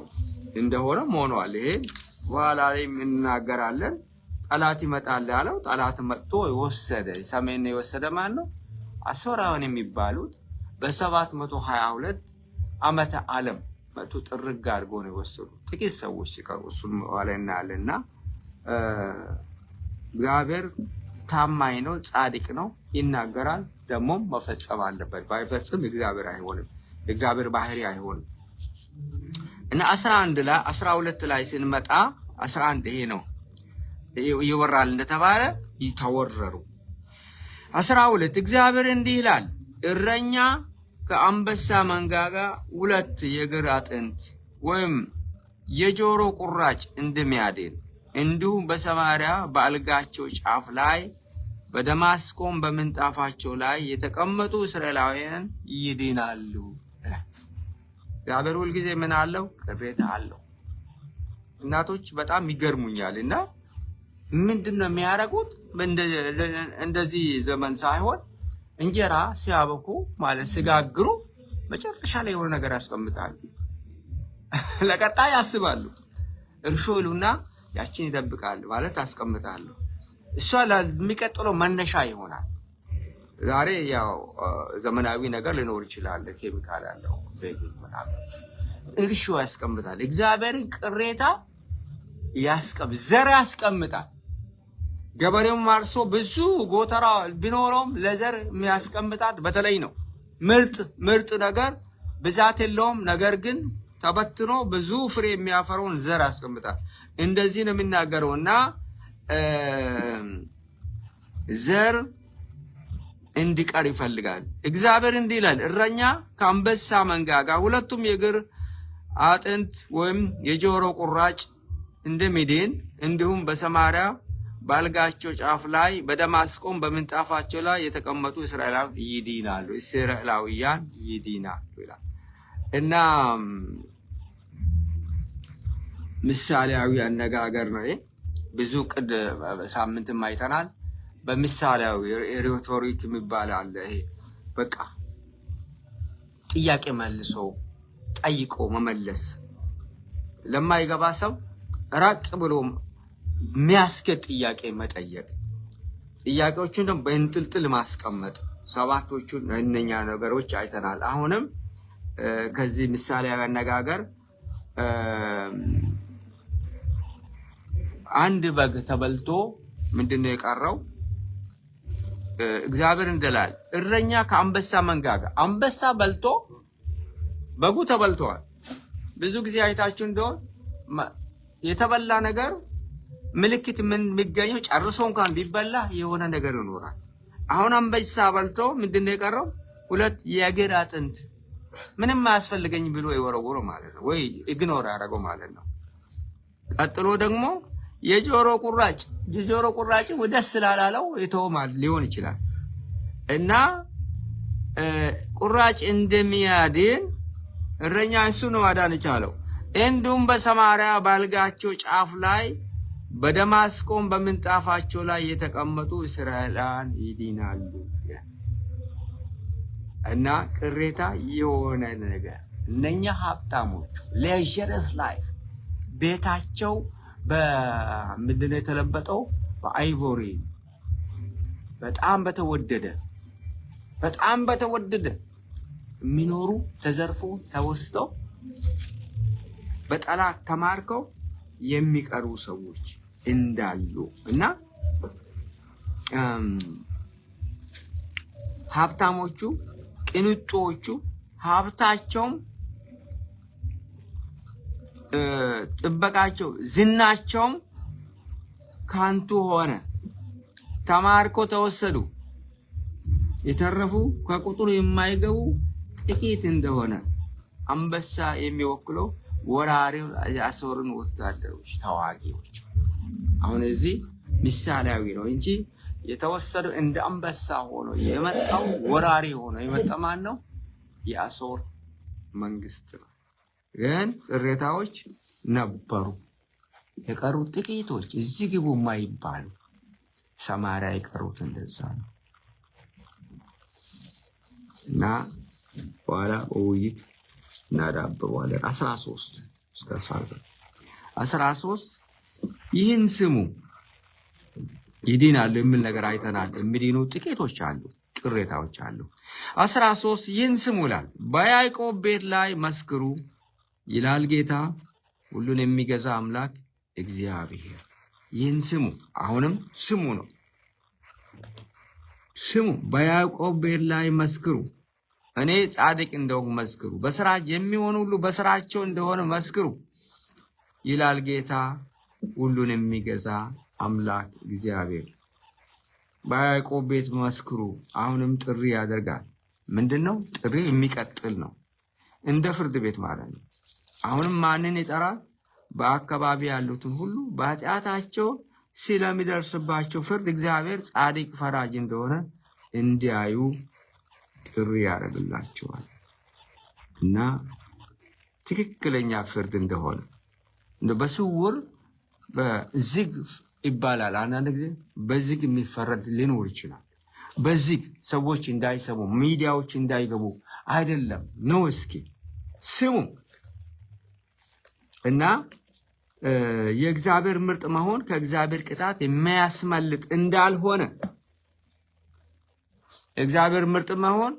እንደሆነም ሆኗል። ይሄ በኋላ ላይ እናገራለን። ጠላት ይመጣል ያለው ጠላት መጥቶ የወሰደ ሰሜን የወሰደ ማን ነው? አሦራውያን የሚባሉት በ722 ዓመተ ዓለም መጥቶ ጥርግ አድርጎ ነው የወሰዱ። ጥቂት ሰዎች ሲቀሩ እሱን በኋላ እናያለንና እግዚአብሔር ታማኝ ነው፣ ጻድቅ ነው፣ ይናገራል፣ ደግሞም መፈጸም አለበት። ባይፈጽም እግዚአብሔር አይሆንም፣ እግዚአብሔር ባህሪ አይሆንም። እና 12 ላይ ስንመጣ 11 ይሄ ነው ይወራል እንደተባለ ይተወረሩ። 12 እግዚአብሔር እንዲህ ይላል፣ እረኛ ከአንበሳ መንጋጋ 2 የእግር አጥንት ወይም የጆሮ ቁራጭ እንደሚያድን እንዲሁም በሰማርያ በአልጋቸው ጫፍ ላይ በደማስቆም በምንጣፋቸው ላይ የተቀመጡ እስራኤላውያን ይድናሉ። እግዚአብሔር ሁልጊዜ ምን አለው? ቅሬታ አለው። እናቶች በጣም ይገርሙኛል። እና ምንድነው የሚያደርጉት? እንደዚህ ዘመን ሳይሆን እንጀራ ሲያበኩ ማለት ሲጋግሩ መጨረሻ ላይ የሆነ ነገር ያስቀምጣሉ። ለቀጣይ ያስባሉ። እርሾ ይሉና ያችን ይደብቃሉ ማለት አስቀምጣሉ። እሷ ለሚቀጥለው መነሻ ይሆናል። ዛሬ ያው ዘመናዊ ነገር ሊኖር ይችላል፣ ኬሚካል ያለው ቤኪንግ ምናምን። እርሾ ያስቀምጣል። እግዚአብሔርን ቅሬታ ዘር ያስቀምጣል። ገበሬውም አርሶ ብዙ ጎተራ ቢኖረውም ለዘር የሚያስቀምጣት በተለይ ነው። ምርጥ ነገር ብዛት የለውም፣ ነገር ግን ተበትኖ ብዙ ፍሬ የሚያፈረውን ዘር ያስቀምጣል። እንደዚህ ነው የሚናገረውና ዘር እንዲቀር ይፈልጋል። እግዚአብሔር እንዲህ ይላል፣ እረኛ ከአንበሳ መንጋጋ ሁለቱም የእግር አጥንት ወይም የጆሮ ቁራጭ እንደሚድን እንዲሁም በሰማሪያ ባልጋቸው ጫፍ ላይ በደማስቆም በምንጣፋቸው ላይ የተቀመጡ እስራኤላውያን ይድናሉ ይላል እና ምሳሌያዊ አነጋገር ነው። ብዙ ሳምንትም አይተናል። በምሳሌያዊ ሪቶሪክ የሚባል አለ። ይሄ በቃ ጥያቄ መልሶ ጠይቆ መመለስ ለማይገባ ሰው ራቅ ብሎ የሚያስከድ ጥያቄ መጠየቅ፣ ጥያቄዎቹን ደግሞ በእንጥልጥል ማስቀመጥ። ሰባቶቹን እነኛ ነገሮች አይተናል። አሁንም ከዚህ ምሳሌያዊ አነጋገር አንድ በግ ተበልቶ ምንድነው የቀረው? እግዚአብሔር እንደላል እረኛ ከአንበሳ መንጋጋ፣ አንበሳ በልቶ በጉ ተበልቷል። ብዙ ጊዜ አይታችሁ እንደሆነ የተበላ ነገር ምልክት ምን የሚገኘው ጨርሶ እንኳን ቢበላ የሆነ ነገር ይኖራል። አሁን አንበሳ በልቶ ምንድነው የቀረው? ሁለት የእግር አጥንት ምንም አያስፈልገኝ ብሎ የወረወረ ማለት ነው፣ ወይ ኢግኖር ያደረገው ማለት ነው። ቀጥሎ ደግሞ የጆሮ ቁራጭ ደስ ስላላለው የተወማል ሊሆን ይችላል እና ቁራጭ እንደሚያድን እረኛ እሱ ነው ማዳን የቻለው። እንዲሁም በሰማሪያ ባልጋቸው ጫፍ ላይ በደማስቆም በምንጣፋቸው ላይ የተቀመጡ እስራኤላውያን ይድናሉ እና ቅሬታ የሆነ ነገር እነኛ ሀብታሞቹ ሌዠረስ ላይፍ ቤታቸው በምንድነው የተለበጠው? በአይቮሪ በጣም በተወደደ የሚኖሩ ተዘርፎ ተወስደው በጠላት ተማርከው የሚቀሩ ሰዎች እንዳሉ እና ሀብታሞቹ ቅንጦቹ ሀብታቸውም ጥበቃቸው ዝናቸውም ካንቱ ሆነ፣ ተማርኮ ተወሰዱ። የተረፉ ከቁጥር የማይገቡ ጥቂት እንደሆነ አንበሳ የሚወክለው ወራሪው የአሦርን ወታደሮች ተዋጊዎች። አሁን እዚህ ምሳሌያዊ ነው እንጂ የተወሰደው እንደ አንበሳ ሆኖ የመጣው ወራሪ ሆኖ የመጣ ማን ነው? የአሦር መንግስት ነው። ግን ቅሬታዎች ነበሩ። የቀሩት ጥቂቶች እዚህ ግቡ የማይባሉ ሰማሪያ የቀሩት እንደዛ ነው እና በኋላ በውይይት እናዳብረዋለን። 13 እስከ 13 ይህን ስሙ ይድናሉ የሚል ነገር አይተናል። የሚድኑ ጥቂቶች አሉ፣ ቅሬታዎች አሉ። 13 ይህን ስሙ ይላል፣ በያዕቆብ ቤት ላይ መስክሩ ይላል ጌታ ሁሉን የሚገዛ አምላክ እግዚአብሔር። ይህን ስሙ። አሁንም ስሙ ነው። ስሙ፣ በያዕቆብ ቤት ላይ መስክሩ፣ እኔ ጻድቅ እንደሆንኩ መስክሩ፣ በስራ የሚሆኑ ሁሉ በስራቸው እንደሆነ መስክሩ ይላል ጌታ ሁሉን የሚገዛ አምላክ እግዚአብሔር። በያዕቆብ ቤት መስክሩ። አሁንም ጥሪ ያደርጋል። ምንድነው? ጥሪ የሚቀጥል ነው፣ እንደ ፍርድ ቤት ማለት ነው። አሁንም ማንን ይጠራል? በአካባቢ ያሉትን ሁሉ በኃጢአታቸው ስለሚደርስባቸው ፍርድ እግዚአብሔር ጻድቅ ፈራጅ እንደሆነ እንዲያዩ ጥሪ ያደርግላቸዋል እና ትክክለኛ ፍርድ እንደሆነ በስውር በዝግ ይባላል። አንዳንድ ጊዜ በዝግ የሚፈረድ ሊኖር ይችላል። በዝግ ሰዎች እንዳይሰሙ፣ ሚዲያዎች እንዳይገቡ አይደለም ነው። እስኪ ስሙ። እና የእግዚአብሔር ምርጥ መሆን ከእግዚአብሔር ቅጣት የሚያስመልጥ እንዳልሆነ እግዚአብሔር ምርጥ መሆን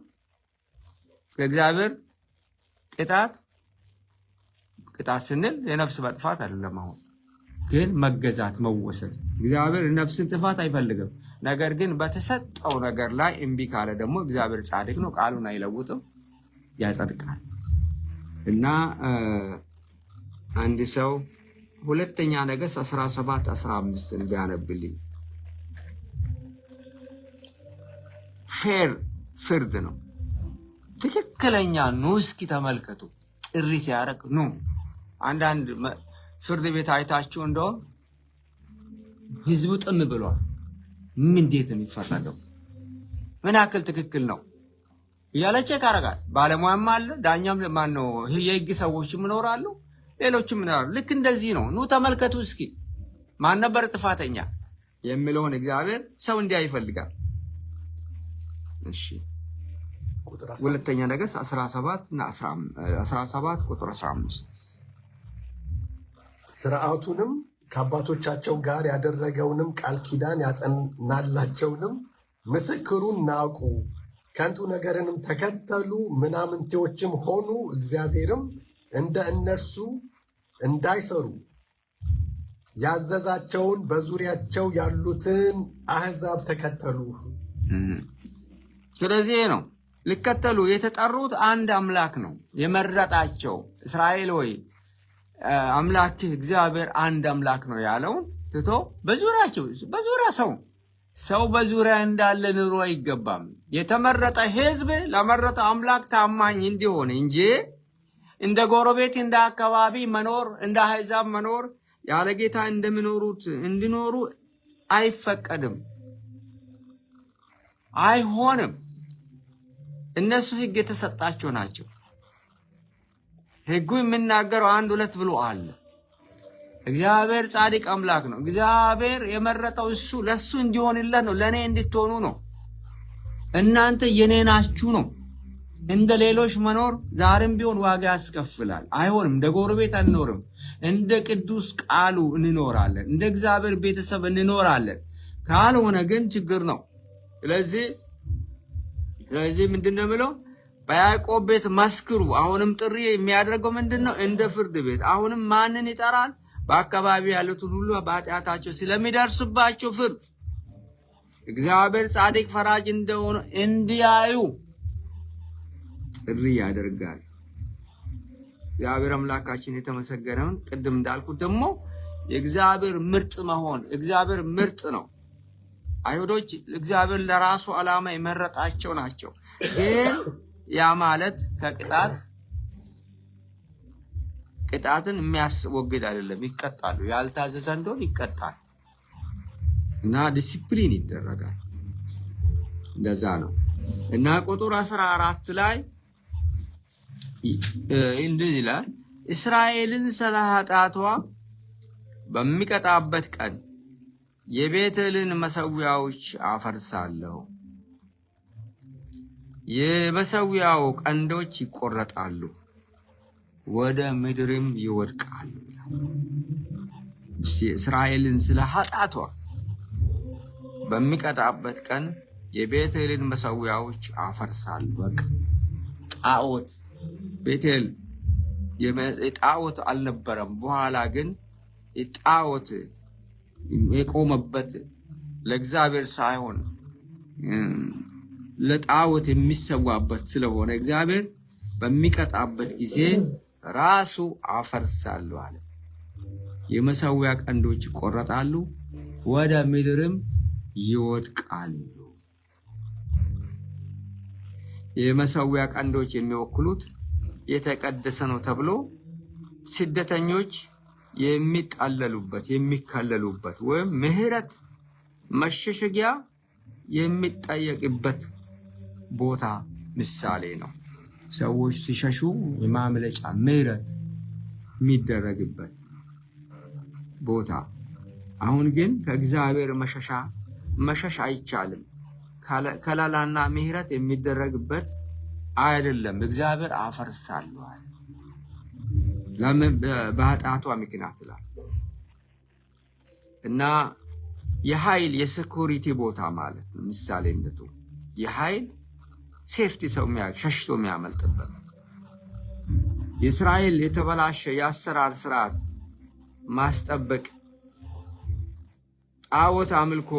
ከእግዚአብሔር ቅጣት ስንል የነፍስ መጥፋት አይደለም። አሁን ግን መገዛት መወሰድ። እግዚአብሔር ነፍስን ጥፋት አይፈልግም። ነገር ግን በተሰጠው ነገር ላይ እምቢ ካለ ደግሞ እግዚአብሔር ጻድቅ ነው፣ ቃሉን አይለውጥም፣ ያጸድቃል። እና አንድ ሰው ሁለተኛ ነገሥት 17:15 ቢያነብልኝ ፌር ፍርድ ነው። ትክክለኛ ኑ እስኪ ተመልከቱ። ጥሪ ሲያደርግ ኑ። አንዳንድ ፍርድ ቤት አይታችሁ እንደሆን ህዝቡ ጥም ብሏል። እንዴት ነው የሚፈረደው? ምን ያክል ትክክል ነው እያለ ቼክ ያደርጋል። ባለሙያም አለ፣ ዳኛም ማን ነው፣ የህግ ሰዎችም ይኖራሉ፣ ሌሎችም ይኖራሉ። ልክ እንደዚህ ነው። ኑ ተመልከቱ እስኪ ማን ነበር ጥፋተኛ የሚለውን እግዚአብሔር ሰው እንዲያ ይፈልጋል። እሺ ሁለተኛ ነገሥት 17 ቁጥር 15 ሥርዓቱንም ከአባቶቻቸው ጋር ያደረገውንም ቃል ኪዳን ያጸናላቸውንም ምስክሩን ናቁ፣ ከንቱ ነገርንም ተከተሉ፣ ምናምንቴዎችም ሆኑ፣ እግዚአብሔርም እንደ እነርሱ እንዳይሰሩ ያዘዛቸውን በዙሪያቸው ያሉትን አሕዛብ ተከተሉ። ስለዚህ ነው ሊከተሉ የተጠሩት አንድ አምላክ ነው የመረጣቸው። እስራኤል ወይ አምላክህ እግዚአብሔር አንድ አምላክ ነው ያለውን ትቶ በዙሪያ ሰው በዙሪያ እንዳለ ኑሮ አይገባም። የተመረጠ ሕዝብ ለመረጠ አምላክ ታማኝ እንዲሆን እንጂ እንደ ጎረቤት እንደ አካባቢ መኖር እንደ አሕዛብ መኖር ያለ ጌታ እንዲኖሩ አይፈቀድም፣ አይሆንም። እነሱ ሕግ የተሰጣቸው ናቸው። ሕጉ የሚናገረው 1 2 ብሎ አለ። እግዚአብሔር ጻድቅ አምላክ ነው። እግዚአብሔር የመረጠው እሱ ለሱ እንዲሆንለት ነው፣ ለኔ እንድትሆኑ ነው። እናንተ የኔ ናችሁ ነው። እንደ ሌሎች መኖር ዛሬም ቢሆን ዋጋ ያስከፍላል። አይሆንም። እንደ ጎረቤት አንኖርም። እንደ ቅዱስ ቃሉ እንኖራለን። እንደ እግዚአብሔር ቤተሰብ እንኖራለን። ካልሆነ ግን ችግር ነው። ስለዚህ ምንድነው ብለው በያዕቆብ ቤት መስክሩ። አሁንም ጥሪ የሚያደርገው ምንድነው? እንደ ፍርድ ቤት አሁንም ማንን ይጠራል? በአካባቢ ያሉትን ሁሉ በኃጢአታቸው ስለሚደርስባቸው ፍርድ እግዚአብሔር ጻድቅ ፈራጅ እንደሆነ እንዲያዩ ጥሪ ያደርጋል። እግዚአብሔር አምላካችን የተመሰገነውን ቅድም እንዳልኩት ደግሞ የእግዚአብሔር ምርጥ መሆን እግዚአብሔር ምርጥ ነው። አይሁዶች እግዚአብሔር ለራሱ ዓላማ የመረጣቸው ናቸው። ግን ያ ማለት ቅጣትን የሚያስወግድ አይደለም። ይቀጣሉ። ያልታዘዘ እንደሆነ ይቀጣል እና ዲሲፕሊን ይደረጋል። እንደዛ ነው እና ቁጥር 14 ላይ እንደዚህ ይላል፣ እስራኤልን ስለ ኃጢአቷ በሚቀጣበት ቀን የቤቴልን መሠዊያዎች አፈርሳለሁ፣ የመሠዊያው ቀንዶች ይቆረጣሉ፣ ወደ ምድርም ይወድቃሉ። እስራኤልን ስለ ኃጢአቷ በሚቀጣበት ቀን የቤቴልን መሠዊያዎች አፈርሳለሁ። በቃ ጣዖት ቤቴል የጣዖት አልነበረም። በኋላ ግን ጣዖት የቆመበት ለእግዚአብሔር ሳይሆን ለጣዖት የሚሰዋበት ስለሆነ እግዚአብሔር በሚቀጣበት ጊዜ ራሱ አፈርሳለሁ አለ። የመሠዊያ ቀንዶች ይቆረጣሉ፣ ወደ ምድርም ይወድቃሉ። የመሠዊያ ቀንዶች የሚወክሉት የተቀደሰ ነው ተብሎ ስደተኞች የሚጣለሉበት የሚከለሉበት ወይም ምህረት መሸሸጊያ የሚጠየቅበት ቦታ ምሳሌ ነው። ሰዎች ሲሸሹ የማምለጫ ምህረት የሚደረግበት ቦታ። አሁን ግን ከእግዚአብሔር መሸሽ አይቻልም። ከለላና ምህረት የሚደረግበት አይደለም። እግዚአብሔር አፈርሳለሁ አለ። ለምን በኃጢአቷ ምክንያት ይላል እና የኃይል የሴኩሪቲ ቦታ ማለት ነው። ምሳሌነቱ የኃይል ሴፍቲ ሰው ሸሽቶ የሚያመልጥበት የእስራኤል የተበላሸ የአሰራር ስርዓት ማስጠበቅ ጣዖት አምልኮ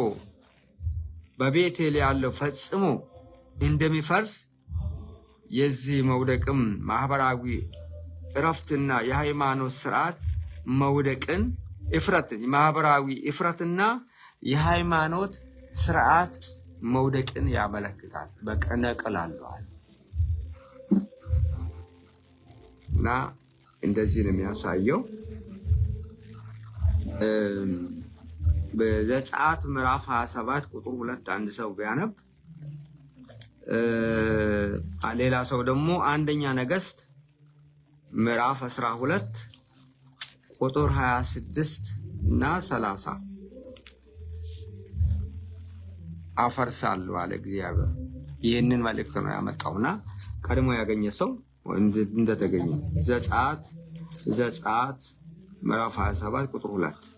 በቤቴል ያለው ፈጽሞ እንደሚፈርስ የዚህ መውደቅም ማህበራዊ እረፍትና የሃይማኖት ስርዓት መውደቅን እፍረትን ማህበራዊ እፍረትና የሃይማኖት ስርዓት መውደቅን ያመለክታል። በቀነቀላለዋል እና እንደዚህ ነው የሚያሳየው። በዘጸአት ምዕራፍ 27 ቁጥር 2 አንድ ሰው ቢያነብ ሌላ ሰው ደግሞ አንደኛ ነገሥት ምዕራፍ 12 ቁጥር 26 እና 30 አፈርሳለሁ አለ እግዚአብሔር። ይህንን መልእክት ነው ያመጣውና ቀድሞ ያገኘ ሰው እንደተገኘ ዘጸአት ምዕራፍ 27 ቁጥር 2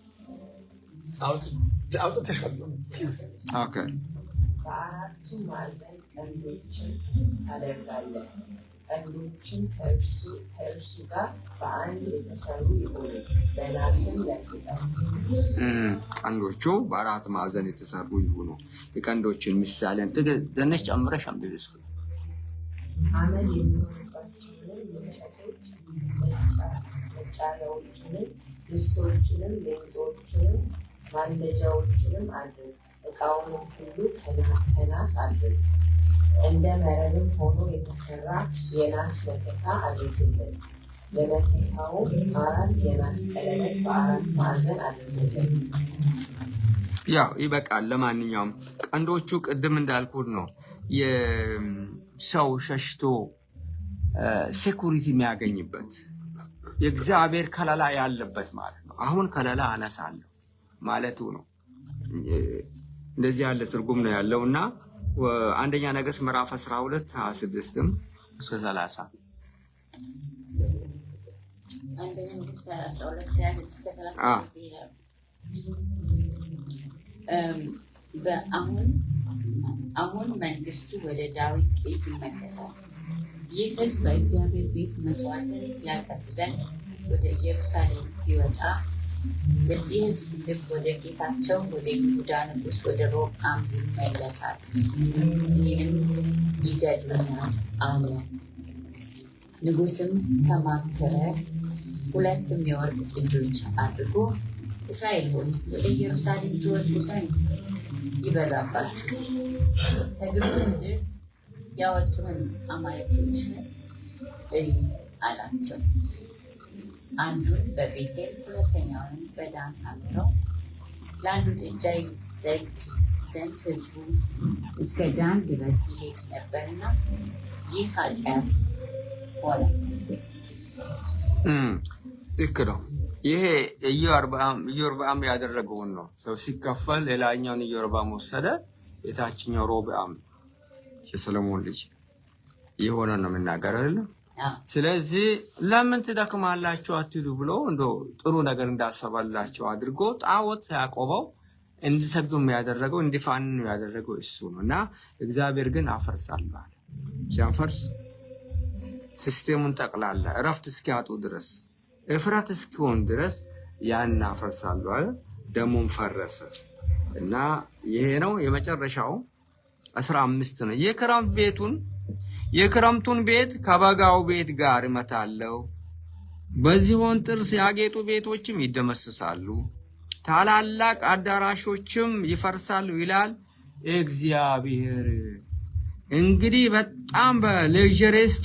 ኦኬ። በአራቱ ማዕዘን ቀንዶችን ታደርጋለህ። ቀንዶችን ከእርሱ ጋር በአንድ የተሰሩ ይሁኑ፣ በናስም ለክተው። ቀንዶቹ በአራት ማዕዘን የተሰሩ ይሁኑ። የቀንዶችን ምሳሌን ትንሽ ጨምረሽ አንብቢስ። አመድ የሚሆንባቸውንም እንጨቶች፣ መጫሪያዎችንም፣ ድስቶችንም፣ ሌንጦችንም፣ ማንደጃዎችንም አድርግ። ዕቃውንም ሁሉ ከናስ አድርግ። እንደ መረብም ሆኖ የተሰራ የናስ መከታ አድርግልን። ለመከታውም 4 የናስ ቀለበት በአራት ማዕዘን አድርግልን። ያው ይበቃል። ለማንኛውም ቀንዶቹ ቅድም እንዳልኩት ነው የሰው ሸሽቶ ሴኩሪቲ የሚያገኝበት የእግዚአብሔር ከለላ ያለበት ማለት ነው። አሁን ከለላ አነሳለሁ ማለቱ ነው። እንደዚህ ያለ ትርጉም ነው ያለውና አንደኛ ነገሥት ምዕራፍ 12 26 እስከ 30 አንደኛ ነገሥት 12 26 እስከ 30 ይላል። አሁን መንግስቱ ወደ ዳዊት ቤት ይመለሳል። ይህ ሕዝብ በእግዚአብሔር ቤት መስዋዕትን ያቀርብ ዘንድ ወደ ኢየሩሳሌም ቢወጣ የዚህ ሕዝብ ልብ ወደ ጌታቸው ወደ ይሁዳ ንጉሥ ወደ ሮብዓም ይመለሳል፣ እኔንም ይገድሉኛል አለ። ንጉሥም ተማከረ፣ 2 የወርቅ ጥጆች አድርጎ እስራኤል ሆይ ወደ ኢየሩሳሌም ትወጡ ዘንድ ይበዛባችሁ፣ ከግብፅ ምድር ያወጡን አማልክቶችን እይ አላቸው። አንዱን በቤቴል 2ኛውንም በዳን አኑረው። ለአንዱ ጥጃ ይሰግድ ዘንድ ሕዝቡ እስከ ዳን ድረስ ይሄድ ነበርና ይህ ኃጢአት ሆነ። ልክ ነው። ይሄ ኢዮርብዓም ያደረገውን ነው። ሰው ሲከፈል ሌላኛውን ኢዮርብዓም ወሰደ፣ የታችኛው ሮብዓም የሰሎሞን ልጅ የሆነ ነው የምናገር አይደለም። ስለዚህ ለምን ትደክማላችሁ አትሉ ብሎ እንደው ጥሩ ነገር እንዳሰባላቸው አድርጎ ጣዖት ያቆመው እንዲሰግዱ ያደረገው እንዲፋንኑ ያደረገው እሱ ነው እና እግዚአብሔር ግን አፈርሳለሁ አለ። ሲያፈርስ ሲስቴሙን ጠቅላላ እረፍት እስኪያጡ ድረስ እፍረት እስኪሆን ድረስ ያን አፈርሳለሁ አለ። ደሙን ፈረሰ እና ይሄ ነው የመጨረሻው 15 ነው። የክረምቱን ቤት ከበጋው ቤት ጋር እመታለሁ። በዚሆን ጥርስ ያጌጡ ቤቶችም ይደመሰሳሉ፣ ታላላቅ አዳራሾችም ይፈርሳሉ ይላል እግዚአብሔር። እንግዲህ በጣም በሌጀሬስት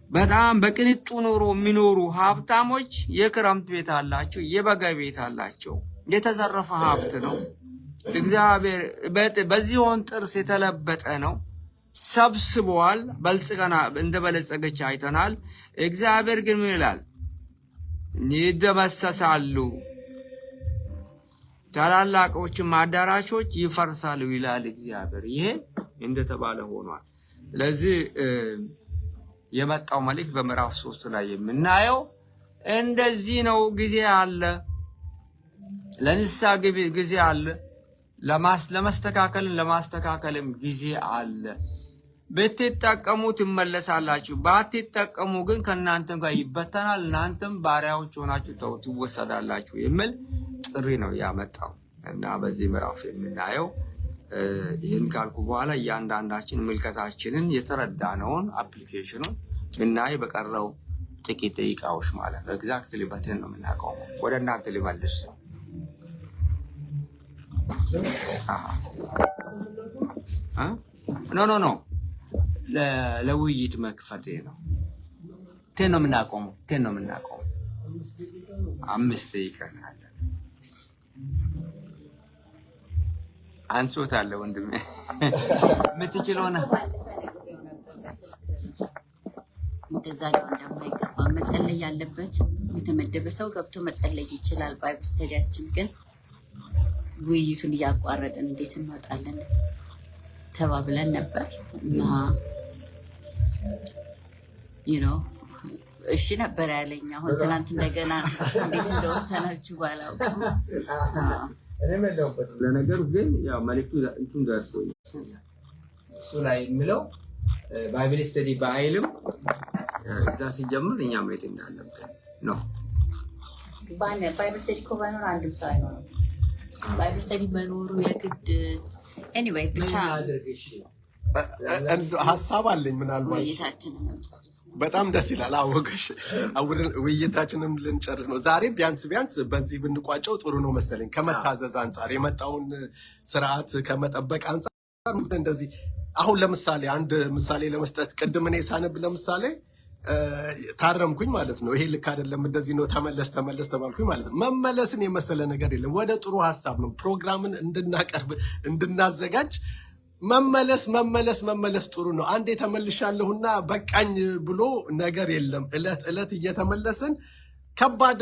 በጣም በቅንጡ ኑሮ የሚኖሩ ሀብታሞች የክረምት ቤት አላቸው፣ የበጋ ቤት አላቸው። የተዘረፈ ሀብት ነው። እግዚአብሔር በዚሆን ጥርስ የተለበጠ ነው። ሰብስበዋል። በልጽገና እንደበለጸገች አይተናል። እግዚአብሔር ግን ምን ይላል? ይደመሰሳሉ፣ ታላላቆችም አዳራሾች ይፈርሳሉ ይላል እግዚአብሔር። ይሄ እንደተባለ ሆኗል። ስለዚህ የመጣው መልእክት በምዕራፍ 3 ላይ የምናየው እንደዚህ ነው። ጊዜ አለ፣ ለንስሐ ጊዜ አለ፣ ለማስተካከልም ጊዜ አለ። ብትጠቀሙ ትመለሳላችሁ፣ ባትጠቀሙ ግን ከእናንተ ጋር ይበተናል፣ እናንተም ባሪያዎች ሆናችሁ ትወሰዳላችሁ የሚል ጥሪ ነው ያመጣው እና በዚህ ምዕራፍ የምናየው ይህን ካልኩ በኋላ እያንዳንዳችን ምልከታችንን የተረዳነውን አፕሊኬሽኑን ብናይ በቀረው ጥቂት ደቂቃዎች ማለት ነው። ኤግዛክትሊ በትን ነው የምናቆመው። ወደ እናንተ ሊመልስ ኖ ለውይይት መክፈቴ ነው። ቴን ነው የምናቆመው። 5 ደቂቃ ነው ያለን። አንሶት አለ ወንድሜ የምትችለው ነው። እንደዛ ሊሆን እንደማይገባ መጸለይ ያለበት የተመደበ ሰው ገብቶ መጸለይ ይችላል። ባይብል ስተዲያችን ግን ውይይቱን እያቋረጥን እንዴት እንወጣለን ተባብለን ነበር እና እሺ ነበር ያለኝ። አሁን ትናንት እንደገና እንዴት እንደወሰናችሁ ባላውቅም ለነገሩ ግን ያው መልእክቱ እንትን ደርሶ እሱ ላይ የሚለው ባይብል ስተዲ በኃይልም እዛ ሲጀምር እኛ ማየት እንዳለብን ነው። ባይብል ስተዲ እኮ ባይኖር አንድም ሰው አይኖርም። ባይብል ስተዲ መኖሩ የግድ ኤኒዌይ ብቻ ሀሳብ አለኝ። ምናልባት ውይይታችንን እንጨርስ። በጣም ደስ ይላል። አወገሽ ውይይታችንን ልንጨርስ ነው ዛሬ። ቢያንስ በዚህ ብንቋጨው ጥሩ ነው መሰለኝ። ከመታዘዝ አንጻር የመጣውን ስርዓት ከመጠበቅ አንጻር እንደዚህ አሁን ለምሳሌ አንድ ምሳሌ ለመስጠት ቅድም እኔ ሳነብ ለምሳሌ ታረምኩኝ ማለት ነው። ይሄ ልክ አይደለም፣ እንደዚህ ነው፣ ተመለስ ተባልኩኝ ማለት ነው። መመለስን የመሰለ ነገር የለም። ወደ ጥሩ ሀሳብ ነው ፕሮግራምን እንድናቀርብ እንድናዘጋጅ መመለስ ጥሩ ነው። አንዴ ተመልሻለሁና በቃኝ ብሎ ነገር የለም። እለት እየተመለስን ከባድ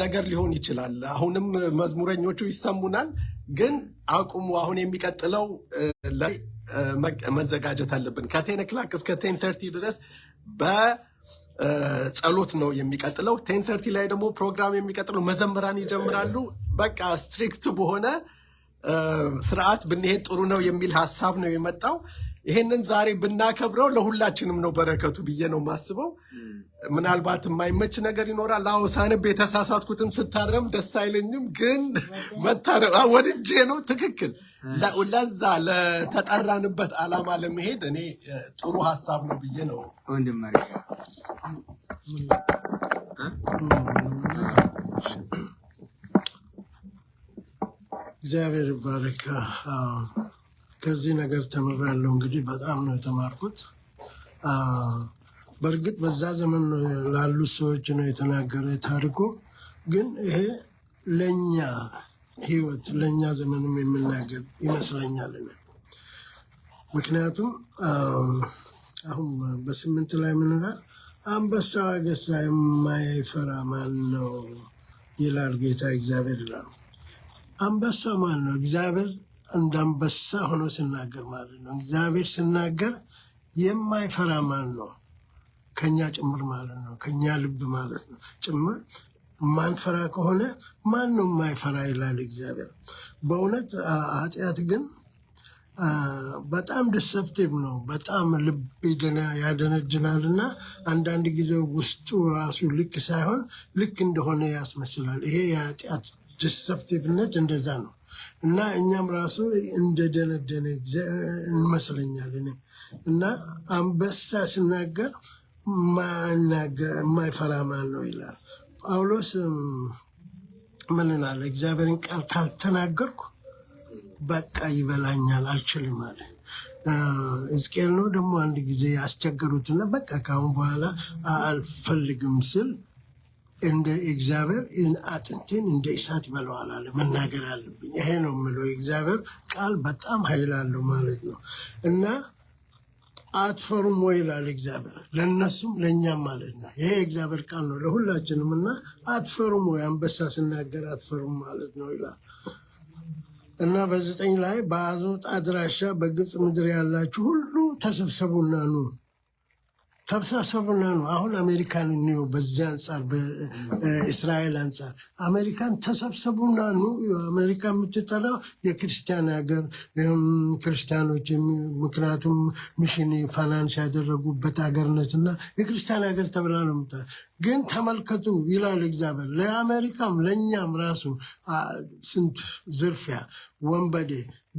ነገር ሊሆን ይችላል። አሁንም መዝሙረኞቹ ይሰሙናል፣ ግን አቁሙ። አሁን የሚቀጥለው ላይ መዘጋጀት አለብን። ከ10 እስከ 10:30 ድረስ በጸሎት ነው የሚቀጥለው። 10:30 ላይ ደግሞ ፕሮግራም የሚቀጥለው መዘምራን ይጀምራሉ። በቃ ስትሪክት በሆነ ስርዓት ብንሄድ ጥሩ ነው የሚል ሀሳብ ነው የመጣው። ይሄንን ዛሬ ብናከብረው ለሁላችንም ነው በረከቱ ብዬ ነው የማስበው። ምናልባት የማይመች ነገር ይኖራል። አዎ ሳነብ የተሳሳትኩትን ስታረም ደስ አይለኝም፣ ግን መታረም ወድጄ ነው። ትክክል። ለዛ ለተጠራንበት ዓላማ ለመሄድ እኔ ጥሩ ሀሳብ ነው ብዬ ነው እግዚአብሔር ይባረክ። ከዚህ ነገር ተምሬያለሁ። እንግዲህ በጣም ነው የተማርኩት። በእርግጥ በዛ ዘመን ላሉ ሰዎች ነው የተናገረ ታሪኩ፣ ግን ይሄ ለእኛ ህይወት ለእኛ ዘመንም የሚናገር ይመስለኛል። ምክንያቱም አሁን በ8 ላይ ምን ይላል? አንበሳ ገሳ የማይፈራ ማን ነው ይላል ጌታ እግዚአብሔር ይላል። አንበሳ ማን ነው? እግዚአብሔር እንደ አንበሳ ሆኖ ሲናገር ማለት ነው። እግዚአብሔር ሲናገር የማይፈራ ማን ነው? ከኛ ጭምር ማለት ነው። ከኛ ልብ ማለት ነው ጭምር ማንፈራ ከሆነ ማን ነው የማይፈራ ይላል እግዚአብሔር። በእውነት ኃጢአት ግን በጣም ዲሰፕቲቭ ነው። በጣም ልብ ያደነጅናል እና አንዳንድ ጊዜ ውስጡ ራሱ ልክ ሳይሆን ልክ እንደሆነ ያስመስላል። ይሄ የኃጢአት ዲሰፕቲቭነት እንደዛ ነው እና እኛም ራሱ እንደደነደነ እንመስለኛል። እና አንበሳ ሲናገር የማይፈራ ማን ነው ይላል ጳውሎስ። ምን ይላል? እግዚአብሔርን ቃል ካልተናገርኩ በቃ ይበላኛል አልችልም አለ። ሕዝቅኤል ነው ደግሞ አንድ ጊዜ ያስቸገሩትና በቃ ካሁን በኋላ አልፈልግም ስል እንደ እግዚአብሔር አጥንቴን እንደ እሳት ይበላዋል አለ። መናገር አለብኝ። ይሄ ነው የምለው። የእግዚአብሔር ቃል በጣም ኃይል አለው ማለት ነው። እና አትፈሩም ወይ ይላል እግዚአብሔር፣ ለእነሱም ለእኛም ማለት ነው። ይሄ የእግዚአብሔር ቃል ነው ለሁላችንም። እና አትፈሩም ወይ? አንበሳ ስናገር አትፈሩም ማለት ነው ይላል። እና በ9 ላይ በአዞጥ አድራሻ በግብፅ ምድር ያላችሁ ሁሉ ተሰብሰቡና ኑ ተሰብሰቡና ነው። አሁን አሜሪካን እንየው፣ በዚህ አንጻር በእስራኤል አንጻር አሜሪካን ተሰብሰቡና ነው። አሜሪካ የምትጠራው የክርስቲያን ሀገር ክርስቲያኖች፣ ምክንያቱም ሚሽን ፋይናንስ ያደረጉበት ሀገርነትና የክርስቲያን ሀገር ተብላ ነው የምትጠራ። ግን ተመልከቱ ይላል እግዚአብሔር፣ ለአሜሪካም ለእኛም ራሱ ስንት ዝርፊያ፣ ወንበዴ፣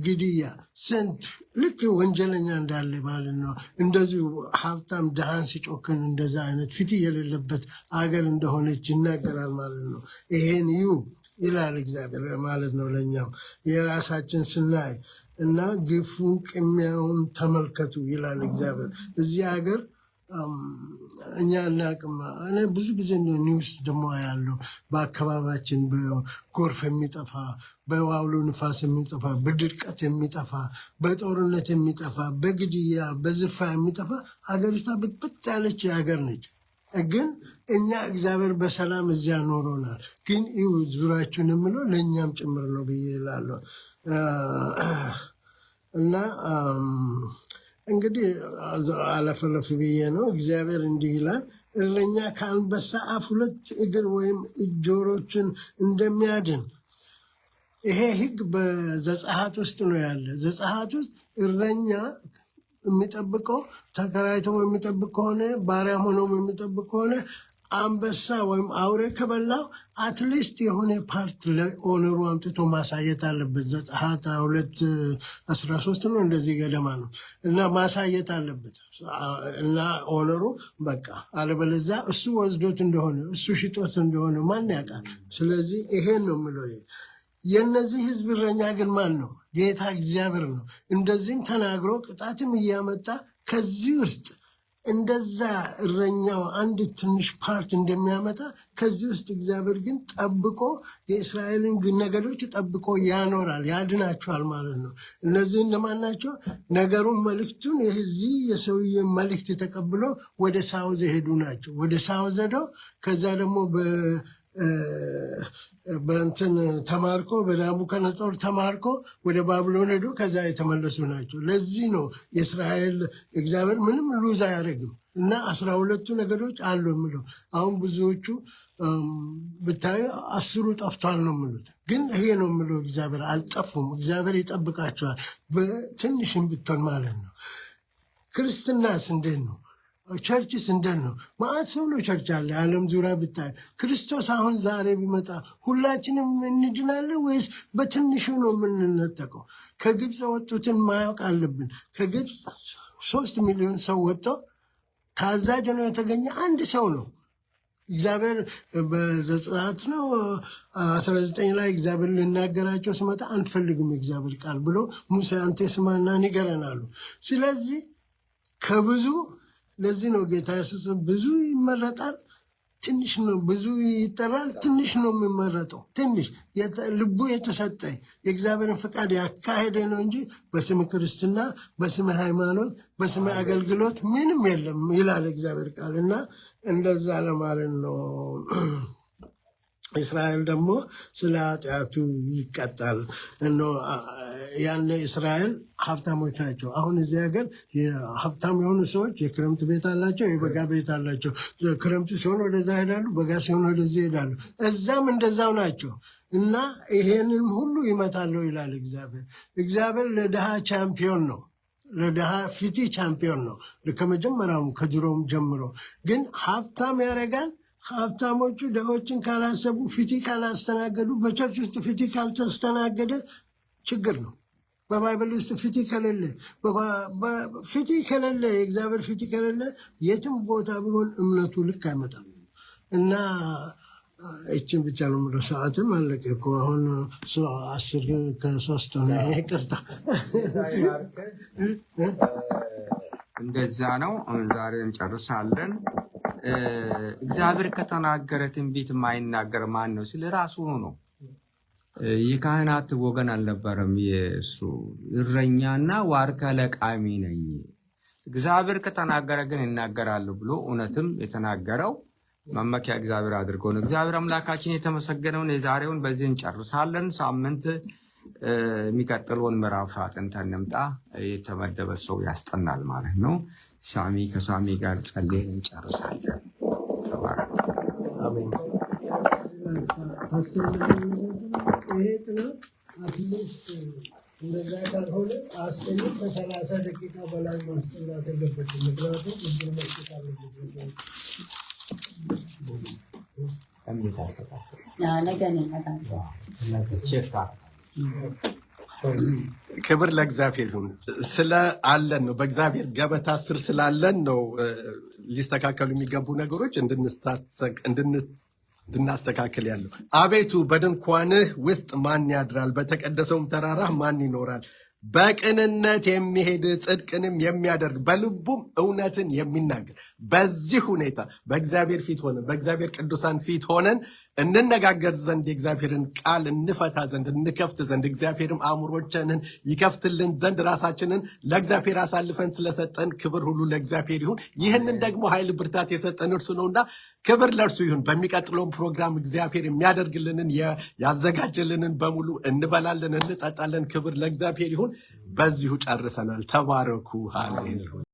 ግድያ፣ ስንት ልክ ወንጀለኛ እንዳለ ማለት ነው። እንደዚሁ ሀብታም ድሃን ሲጮክን እንደዛ አይነት ፊት የሌለበት አገር እንደሆነች ይናገራል ማለት ነው። ይሄን ይዩ ይላል እግዚአብሔር ማለት ነው። ለእኛም የራሳችን ስናይ እና ግፉን ቅሚያውን ተመልከቱ ይላል እግዚአብሔር። እዚህ ሀገር እኛ እናቅም። እኔ ብዙ ጊዜ ኒውስ ደግሞ ያለው በአካባቢያችን በጎርፍ የሚጠፋ በአውሎ ንፋስ የሚጠፋ በድርቀት የሚጠፋ በጦርነት የሚጠፋ በግድያ በዝርፋ የሚጠፋ ሀገሪቷ ብጥብጥ ያለች ሀገር ነች። ግን እኛ እግዚአብሔር በሰላም እዚያ ኖሮናል። ግን ይሁ ዙሪያችሁን የምለው ለእኛም ጭምር ነው ብዬ እላለሁ እና እንግዲህ አለፈለፍ ብዬ ነው። እግዚአብሔር እንዲህ ይላል፣ እረኛ ከአንበሳ አፍ 2 እግር ወይም ጆሮችን እንደሚያድን። ይሄ ሕግ በዘጸአት ውስጥ ነው ያለ። ዘጸአት ውስጥ እረኛ የሚጠብቀው ተከራይቶ የሚጠብቅ ከሆነ ባሪያም ሆኖ የሚጠብቅ ከሆነ አንበሳ ወይም አውሬ ከበላው አትሊስት የሆነ ፓርት ለኦነሩ አምጥቶ ማሳየት አለበት። ዘጸአት 2:13 ነው እንደዚህ ገደማ ነው እና ማሳየት አለበት እና ኦነሩ በቃ አለበለዚያ እሱ ወስዶት እንደሆነ እሱ ሽጦት እንደሆነ ማን ያውቃል? ስለዚህ ይሄን ነው የምለው። የእነዚህ ህዝብ እረኛ ግን ማን ነው? ጌታ እግዚአብሔር ነው። እንደዚህም ተናግሮ ቅጣትም እያመጣ ከዚህ ውስጥ እንደዛ እረኛው አንድ ትንሽ ፓርት እንደሚያመጣ ከዚህ ውስጥ እግዚአብሔር ግን ጠብቆ የእስራኤልን ነገዶች ጠብቆ ያኖራል፣ ያድናቸዋል ማለት ነው። እነዚህ እነማን ናቸው? ነገሩን መልእክቱን የዚህ የሰውዬ መልእክት ተቀብሎ ወደ ሳውዝ የሄዱ ናቸው። ወደ ሳውዝ ሄደው ከዛ ደግሞ በእንትን ተማርኮ በናቡከደነፆር ተማርኮ ወደ ባቢሎን ሄዶ ከዛ የተመለሱ ናቸው። ለዚህ ነው የእስራኤል እግዚአብሔር ምንም ሉዝ አያደርግም እና 12ቱ ነገዶች አሉ የሚለው። አሁን ብዙዎቹ ብታዩ 10ሩ ጠፍቷል ነው የሚሉት። ግን ይሄ ነው የሚለው እግዚአብሔር አልጠፉም። እግዚአብሔር ይጠብቃቸዋል በትንሽም ብትሆን ማለት ነው። ክርስትናስ እንዴት ነው? ቸርችስ እንደት ነው? ማዕት ሰው ነው ቸርች አለ ዓለም ዙሪያ ብታይ። ክርስቶስ አሁን ዛሬ ቢመጣ ሁላችንም እንድናለን ወይስ በትንሹ ነው የምንነጠቀው? ከግብፅ ወጡትን ማያውቅ አለብን። ከግብፅ 3 ሚሊዮን ሰው ወጥተው ታዛዥ ነው የተገኘ አንድ ሰው ነው። እግዚአብሔር በዘጸአት ነው 19 ላይ እግዚአብሔር ልናገራቸው ስመጣ አንፈልግም እግዚአብሔር ቃል ብሎ ሙሴ አንተ ስማና ንገረን አሉ። ስለዚህ ከብዙ ለዚህ ነው ጌታ ኢየሱስ ብዙ ይመረጣል፣ ትንሽ ነው። ብዙ ይጠራል፣ ትንሽ ነው የሚመረጠው። ትንሽ ልቡ የተሰጠ የእግዚአብሔርን ፈቃድ ያካሄደ ነው እንጂ በስም ክርስትና፣ በስም ሃይማኖት፣ በስም አገልግሎት ምንም የለም ይላል እግዚአብሔር ቃል። እና እንደዛ ለማለት ነው። እስራኤል ደግሞ ስለ ኃጢአቱ ይቀጣል። ያኔ እስራኤል ሀብታሞች ናቸው። አሁን እዚህ ሀገር ሀብታም የሆኑ ሰዎች የክረምት ቤት አላቸው፣ የበጋ ቤት አላቸው። ክረምት ሲሆን ወደዛ ይሄዳሉ፣ በጋ ሲሆን ወደዚህ ይሄዳሉ። እዛም እንደዛው ናቸው እና ይሄንን ሁሉ ይመታለው ይላል እግዚአብሔር። እግዚአብሔር ለድሃ ቻምፒዮን ነው፣ ለድሃ ፊቲ ቻምፒዮን ነው ከመጀመሪያውም ከድሮም ጀምሮ። ግን ሀብታም ያደርጋል። ሀብታሞቹ ድሆችን ካላሰቡ፣ ፊቲ ካላስተናገዱ፣ በቸርች ውስጥ ፊቲ ካልተስተናገደ ችግር ነው። በባይብል ውስጥ ፊቲ ከሌለ የእግዚአብሔር ፊቲ ከሌለ የትም ቦታ ቢሆን እምነቱ ልክ አይመጣም። እና እችን ብቻ ነው የምለው። ሰዓትም አለቀ እኮ አሁን 10:03 ሆነ። ይቅርታ። እንደዛ ነው። ዛሬ እንጨርሳለን። እግዚአብሔር ከተናገረ ትንቢት የማይናገር ማን ነው? ስለ ራሱ ነው። የካህናት ወገን አልነበረም። የእሱ እረኛና ዋርካ ለቃሚ ነኝ። እግዚአብሔር ከተናገረ ግን እናገራለሁ ብሎ እውነትም የተናገረው መመኪያ እግዚአብሔር አድርጎ ነው። እግዚአብሔር አምላካችን የተመሰገነውን የዛሬውን በዚህ እንጨርሳለን። ሳምንት የሚቀጥለውን ምዕራፍ አጥንተን እንምጣ። የተመደበ ሰው ያስጠናል ማለት ነው። ከሳሚ ጋር ጸልየን እንጨርሳለን። ተባረክ። አሜን። ይሄ ጥናት አትሊስት እንደዛ ካልሆነ አስተኝት ከ30 ደቂቃ በላይ ማስጠናት የለበትም። ምክንያቱም እድል መስጠት አለበት። ክብር ለእግዚአብሔር ይሁን። ስለ አለን ነው፣ በእግዚአብሔር ገበታ ስር ስላለን ነው ሊስተካከሉ የሚገቡ ነገሮች እንድናስተካክል ያለው። አቤቱ በድንኳንህ ውስጥ ማን ያድራል? በተቀደሰውም ተራራህ ማን ይኖራል? በቅንነት የሚሄድ ጽድቅንም የሚያደርግ በልቡም እውነትን የሚናገር። በዚህ ሁኔታ በእግዚአብሔር ፊት ሆነን በእግዚአብሔር ቅዱሳን ፊት ሆነን እንነጋገር ዘንድ የእግዚአብሔርን ቃል እንፈታ ዘንድ እንከፍት ዘንድ እግዚአብሔርም አእምሮቻችንን ይከፍትልን ዘንድ ራሳችንን ለእግዚአብሔር አሳልፈን ስለሰጠን ክብር ሁሉ ለእግዚአብሔር ይሁን። ይህንን ደግሞ ኃይል ብርታት የሰጠን እርሱ ነውና ክብር ለእርሱ ይሁን። በሚቀጥለውን ፕሮግራም እግዚአብሔር የሚያደርግልንን ያዘጋጅልንን በሙሉ እንበላለን፣ እንጠጣለን። ክብር ለእግዚአብሔር ይሁን። በዚሁ ጨርሰናል። ተባረኩ። ሃሌሉያ።